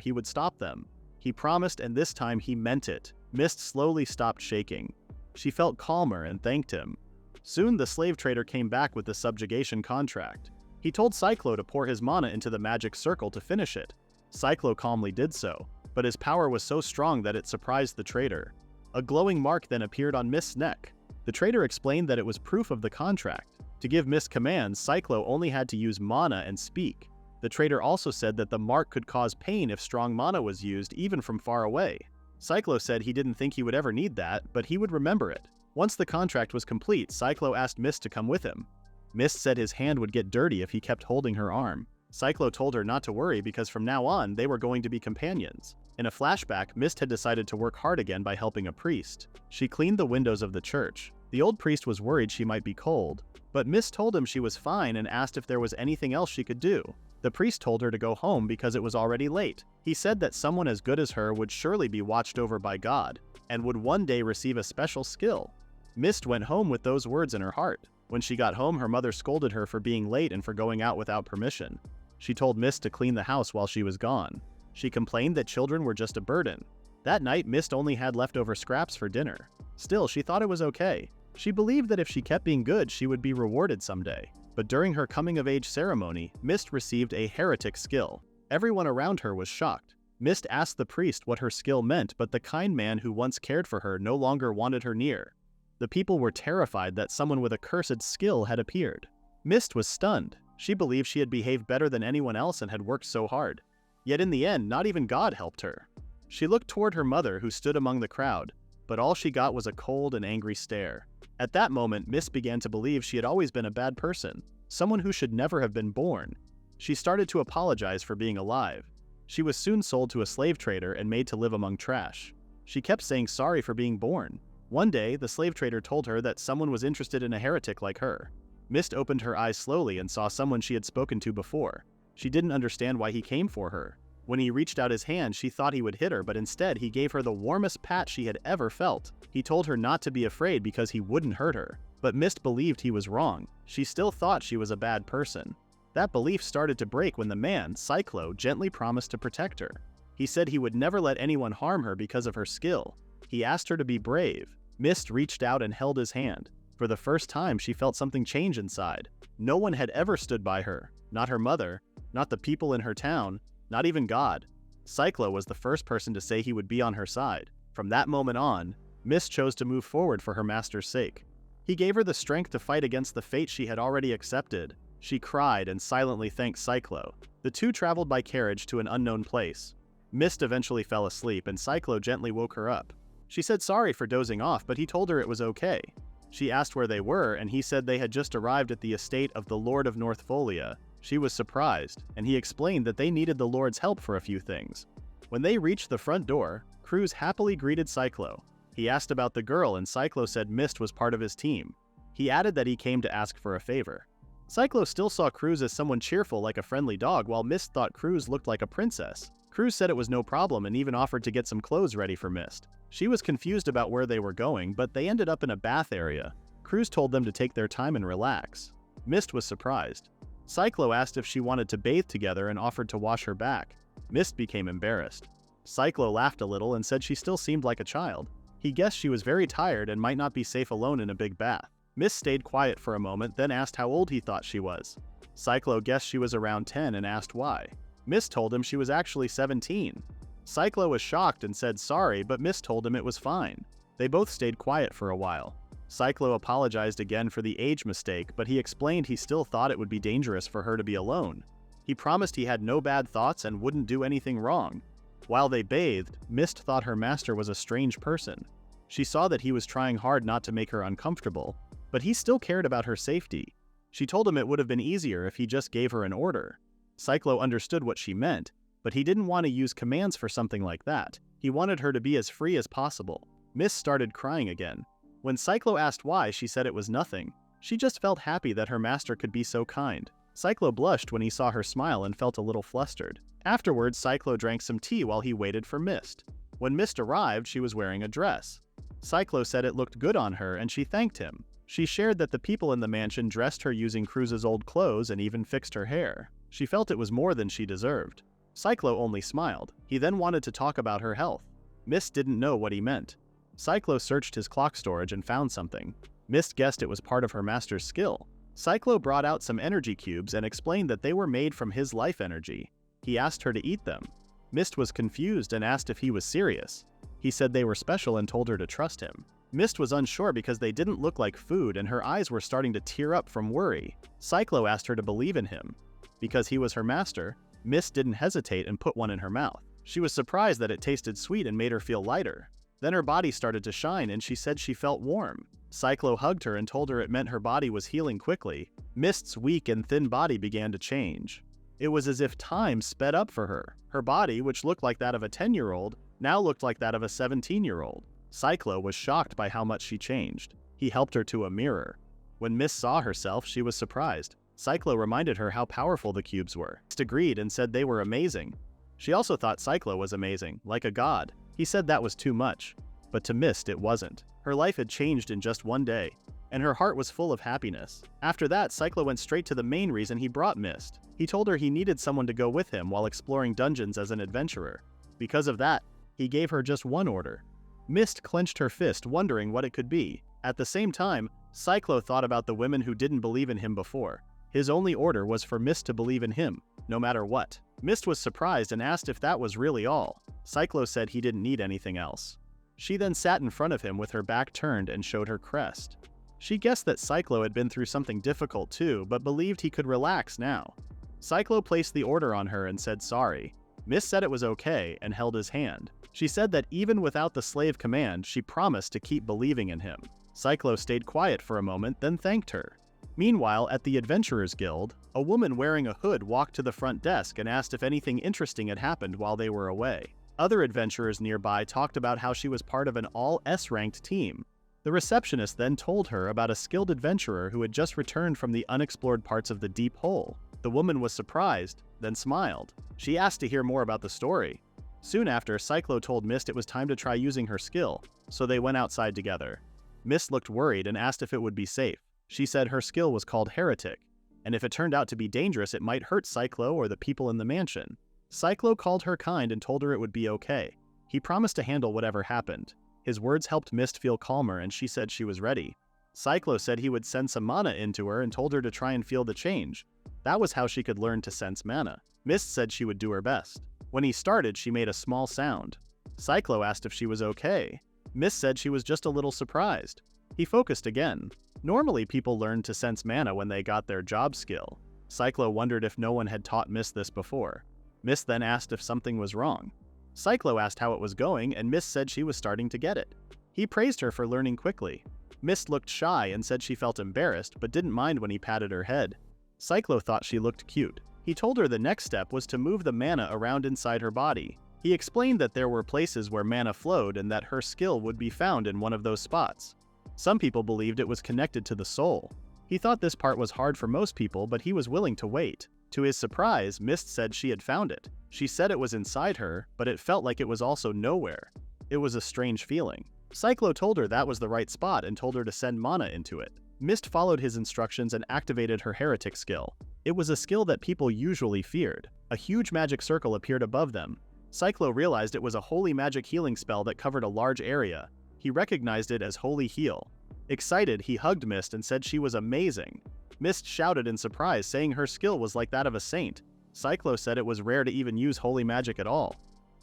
he would stop them. He promised, and this time he meant it. Mist slowly stopped shaking. She felt calmer and thanked him. Soon the slave trader came back with the subjugation contract. He told Cyclo to pour his mana into the magic circle to finish it. Cyclo calmly did so, but his power was so strong that it surprised the trader. A glowing mark then appeared on Mist's neck. The trader explained that it was proof of the contract. To give Mist commands, Cyclo only had to use mana and speak. The trader also said that the mark could cause pain if strong mana was used, even from far away. Cyclo said he didn't think he would ever need that, but he would remember it. Once the contract was complete, Cyclo asked Mist to come with him. Mist said his hand would get dirty if he kept holding her arm. Cyclo told her not to worry because from now on, they were going to be companions. In a flashback, Mist had decided to work hard again by helping a priest. She cleaned the windows of the church. The old priest was worried she might be cold, but Mist told him she was fine and asked if there was anything else she could do. The priest told her to go home because it was already late. He said that someone as good as her would surely be watched over by God, and would one day receive a special skill. Mist went home with those words in her heart. When she got home, her mother scolded her for being late and for going out without permission. She told Mist to clean the house while she was gone. She complained that children were just a burden. That night, Mist only had leftover scraps for dinner. Still, she thought it was okay. She believed that if she kept being good, she would be rewarded someday. But during her coming-of-age ceremony, Mist received a heretic skill. Everyone around her was shocked. Mist asked the priest what her skill meant, but the kind man who once cared for her no longer wanted her near. The people were terrified that someone with a cursed skill had appeared. Mist was stunned. She believed she had behaved better than anyone else and had worked so hard. Yet in the end, not even God helped her. She looked toward her mother, who stood among the crowd, but all she got was a cold and angry stare. At that moment, Mist began to believe she had always been a bad person, someone who should never have been born. She started to apologize for being alive. She was soon sold to a slave trader and made to live among trash. She kept saying sorry for being born. One day, the slave trader told her that someone was interested in a heretic like her. Mist opened her eyes slowly and saw someone she had spoken to before. She didn't understand why he came for her. When he reached out his hand, she thought he would hit her, but instead he gave her the warmest pat she had ever felt. He told her not to be afraid because he wouldn't hurt her. But Mist believed he was wrong. She still thought she was a bad person. That belief started to break when the man, Cyclo, gently promised to protect her. He said he would never let anyone harm her because of her skill. He asked her to be brave. Mist reached out and held his hand. For the first time, she felt something change inside. No one had ever stood by her. Not her mother, not the people in her town, not even God. Cyclo was the first person to say he would be on her side. From that moment on, Mist chose to move forward for her master's sake. He gave her the strength to fight against the fate she had already accepted. She cried and silently thanked Cyclo. The two traveled by carriage to an unknown place. Mist eventually fell asleep and Cyclo gently woke her up. She said sorry for dozing off, but he told her it was okay. She asked where they were, and he said they had just arrived at the estate of the Lord of Northfolia. She was surprised, and he explained that they needed the Lord's help for a few things. When they reached the front door, Cruz happily greeted Cyclo. He asked about the girl, and Cyclo said Mist was part of his team. He added that he came to ask for a favor. Cyclo still saw Cruz as someone cheerful like a friendly dog, while Mist thought Cruz looked like a princess. Cruz said it was no problem and even offered to get some clothes ready for Mist. She was confused about where they were going, but they ended up in a bath area. Cruz told them to take their time and relax. Mist was surprised. Cyclo asked if she wanted to bathe together and offered to wash her back. Mist became embarrassed. Cyclo laughed a little and said she still seemed like a child. He guessed she was very tired and might not be safe alone in a big bath. Mist stayed quiet for a moment, then asked how old he thought she was. Cyclo guessed she was around 10 and asked why. Mist told him she was actually 17. Cyclo was shocked and said sorry, but Mist told him it was fine. They both stayed quiet for a while. Cyclo apologized again for the age mistake, but he explained he still thought it would be dangerous for her to be alone. He promised he had no bad thoughts and wouldn't do anything wrong. While they bathed, Mist thought her master was a strange person. She saw that he was trying hard not to make her uncomfortable, but he still cared about her safety. She told him it would have been easier if he just gave her an order. Cyclo understood what she meant, but he didn't want to use commands for something like that. He wanted her to be as free as possible. Mist started crying again. When Cyclo asked why, she said it was nothing. She just felt happy that her master could be so kind. Cyclo blushed when he saw her smile and felt a little flustered. Afterwards, Cyclo drank some tea while he waited for Mist. When Mist arrived, she was wearing a dress. Cyclo said it looked good on her and she thanked him. She shared that the people in the mansion dressed her using Cruz's old clothes and even fixed her hair. She felt it was more than she deserved. Cyclo only smiled. He then wanted to talk about her health. Mist didn't know what he meant. Cyclo searched his clock storage and found something. Mist guessed it was part of her master's skill. Cyclo brought out some energy cubes and explained that they were made from his life energy. He asked her to eat them. Mist was confused and asked if he was serious. He said they were special and told her to trust him. Mist was unsure because they didn't look like food and her eyes were starting to tear up from worry. Cyclo asked her to believe in him. Because he was her master, Mist didn't hesitate and put one in her mouth. She was surprised that it tasted sweet and made her feel lighter. Then her body started to shine and she said she felt warm. Cyclo hugged her and told her it meant her body was healing quickly. Mist's weak and thin body began to change. It was as if time sped up for her. Her body, which looked like that of a 10-year-old, now looked like that of a 17-year-old. Cyclo was shocked by how much she changed. He helped her to a mirror. When Mist saw herself, she was surprised. Cyclo reminded her how powerful the cubes were. Mist agreed and said they were amazing. She also thought Cyclo was amazing, like a god. He said that was too much. But to Mist, it wasn't. Her life had changed in just one day, and her heart was full of happiness. After that, Cyclo went straight to the main reason he brought Mist. He told her he needed someone to go with him while exploring dungeons as an adventurer. Because of that, he gave her just one order. Mist clenched her fist, wondering what it could be. At the same time, Cyclo thought about the women who didn't believe in him before. His only order was for Mist to believe in him, no matter what. Mist was surprised and asked if that was really all. Cyclo said he didn't need anything else. She then sat in front of him with her back turned and showed her crest. She guessed that Cyclo had been through something difficult too, but believed he could relax now. Cyclo placed the order on her and said sorry. Mist said it was okay and held his hand. She said that even without the slave command, she promised to keep believing in him. Cyclo stayed quiet for a moment, then thanked her. Meanwhile, at the Adventurers Guild, a woman wearing a hood walked to the front desk and asked if anything interesting had happened while they were away. Other adventurers nearby talked about how she was part of an all-S-ranked team. The receptionist then told her about a skilled adventurer who had just returned from the unexplored parts of the Deep Hole. The woman was surprised, then smiled. She asked to hear more about the story. Soon after, Cyclo told Mist it was time to try using her skill, so they went outside together. Mist looked worried and asked if it would be safe. She said her skill was called Heretic, and if it turned out to be dangerous it might hurt Cyclo or the people in the mansion. Cyclo called her kind and told her it would be okay. He promised to handle whatever happened. His words helped Mist feel calmer and she said she was ready. Cyclo said he would send some mana into her and told her to try and feel the change. That was how she could learn to sense mana. Mist said she would do her best. When he started, she made a small sound. Cyclo asked if she was okay. Mist said she was just a little surprised. He focused again. Normally people learned to sense mana when they got their job skill. Cyclo wondered if no one had taught Mist this before. Mist then asked if something was wrong. Cyclo asked how it was going and Mist said she was starting to get it. He praised her for learning quickly. Mist looked shy and said she felt embarrassed but didn't mind when he patted her head. Cyclo thought she looked cute. He told her the next step was to move the mana around inside her body. He explained that there were places where mana flowed and that her skill would be found in one of those spots. Some people believed it was connected to the soul. He thought this part was hard for most people, but he was willing to wait. To his surprise, Mist said she had found it. She said it was inside her, but it felt like it was also nowhere. It was a strange feeling. Cyclo told her that was the right spot and told her to send mana into it. Mist followed his instructions and activated her Heretic skill. It was a skill that people usually feared. A huge magic circle appeared above them. Cyclo realized it was a holy magic healing spell that covered a large area. He recognized it as Holy Heal. Excited, he hugged Mist and said she was amazing. Mist shouted in surprise, saying her skill was like that of a saint. Cyclo said it was rare to even use holy magic at all.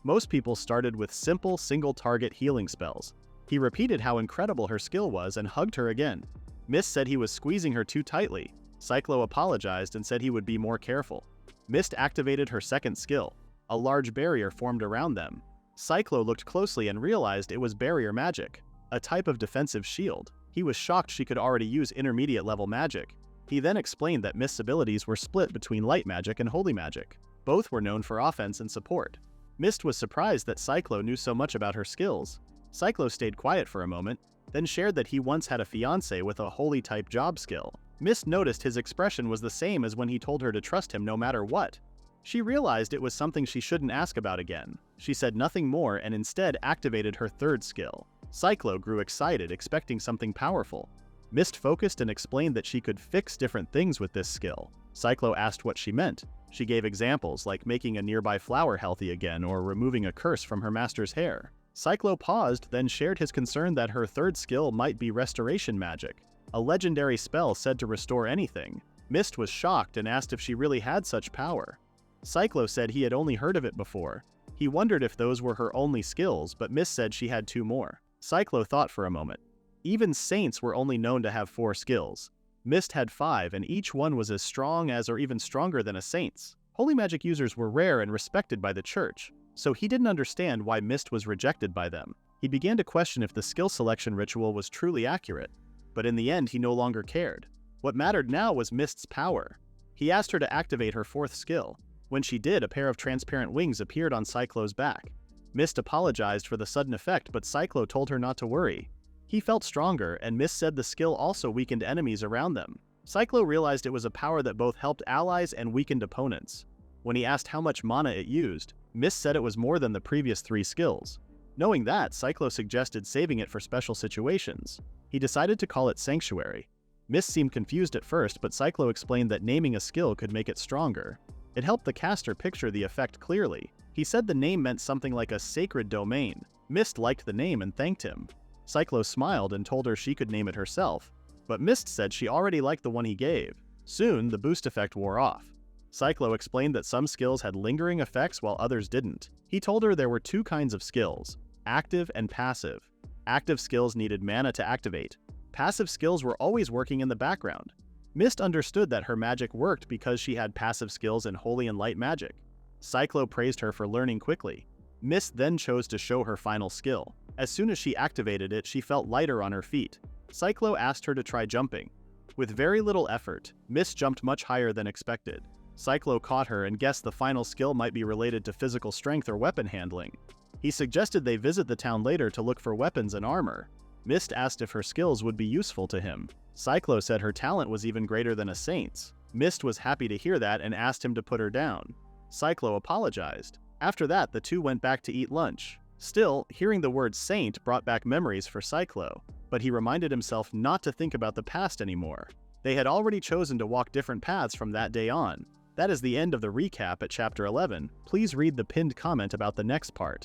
Most people started with simple, single-target healing spells. He repeated how incredible her skill was and hugged her again. Mist said he was squeezing her too tightly. Cyclo apologized and said he would be more careful. Mist activated her second skill. A large barrier formed around them. Cyclo looked closely and realized it was barrier magic, a type of defensive shield. He was shocked she could already use intermediate-level magic. He then explained that Mist's abilities were split between light magic and holy magic. Both were known for offense and support. Mist was surprised that Cyclo knew so much about her skills. Cyclo stayed quiet for a moment, then shared that he once had a fiancé with a holy-type job skill. Mist noticed his expression was the same as when he told her to trust him no matter what. She realized it was something she shouldn't ask about again. She said nothing more and instead activated her third skill. Cyclo grew excited, expecting something powerful. Mist focused and explained that she could fix different things with this skill. Cyclo asked what she meant. She gave examples like making a nearby flower healthy again or removing a curse from her master's hair. Cyclo paused, then shared his concern that her third skill might be restoration magic, a legendary spell said to restore anything. Mist was shocked and asked if she really had such power. Cyclo said he had only heard of it before. He wondered if those were her only skills, but Mist said she had 2 more. Cyclo thought for a moment. Even saints were only known to have 4 skills. Mist had 5, and each one was as strong as or even stronger than a saint's. Holy magic users were rare and respected by the church, so he didn't understand why Mist was rejected by them. He began to question if the skill selection ritual was truly accurate, but in the end he no longer cared. What mattered now was Mist's power. He asked her to activate her 4th skill. When she did, a pair of transparent wings appeared on Cyclo's back. Mist apologized for the sudden effect, but Cyclo told her not to worry. He felt stronger, and Mist said the skill also weakened enemies around them. Cyclo realized it was a power that both helped allies and weakened opponents. When he asked how much mana it used, Mist said it was more than the previous 3 skills. Knowing that, Cyclo suggested saving it for special situations. He decided to call it Sanctuary. Mist seemed confused at first, but Cyclo explained that naming a skill could make it stronger. It helped the caster picture the effect clearly. He said the name meant something like a sacred domain. Mist liked the name and thanked him. Cyclo smiled and told her she could name it herself, but Mist said she already liked the one he gave. Soon, the boost effect wore off. Cyclo explained that some skills had lingering effects while others didn't. He told her there were 2 kinds of skills, active and passive. Active skills needed mana to activate. Passive skills were always working in the background. Mist understood that her magic worked because she had passive skills in holy and light magic. Cyclo praised her for learning quickly. Mist then chose to show her final skill. As soon as she activated it, she felt lighter on her feet. Cyclo asked her to try jumping. With very little effort, Mist jumped much higher than expected. Cyclo caught her and guessed the final skill might be related to physical strength or weapon handling. He suggested they visit the town later to look for weapons and armor. Mist asked if her skills would be useful to him. Cyclo said her talent was even greater than a saint's. Mist was happy to hear that and asked him to put her down. Cyclo apologized. After that, the two went back to eat lunch. Still, hearing the word saint brought back memories for Cyclo, but he reminded himself not to think about the past anymore. They had already chosen to walk different paths from that day on. That is the end of the recap at Chapter 11. Please read the pinned comment about the next part.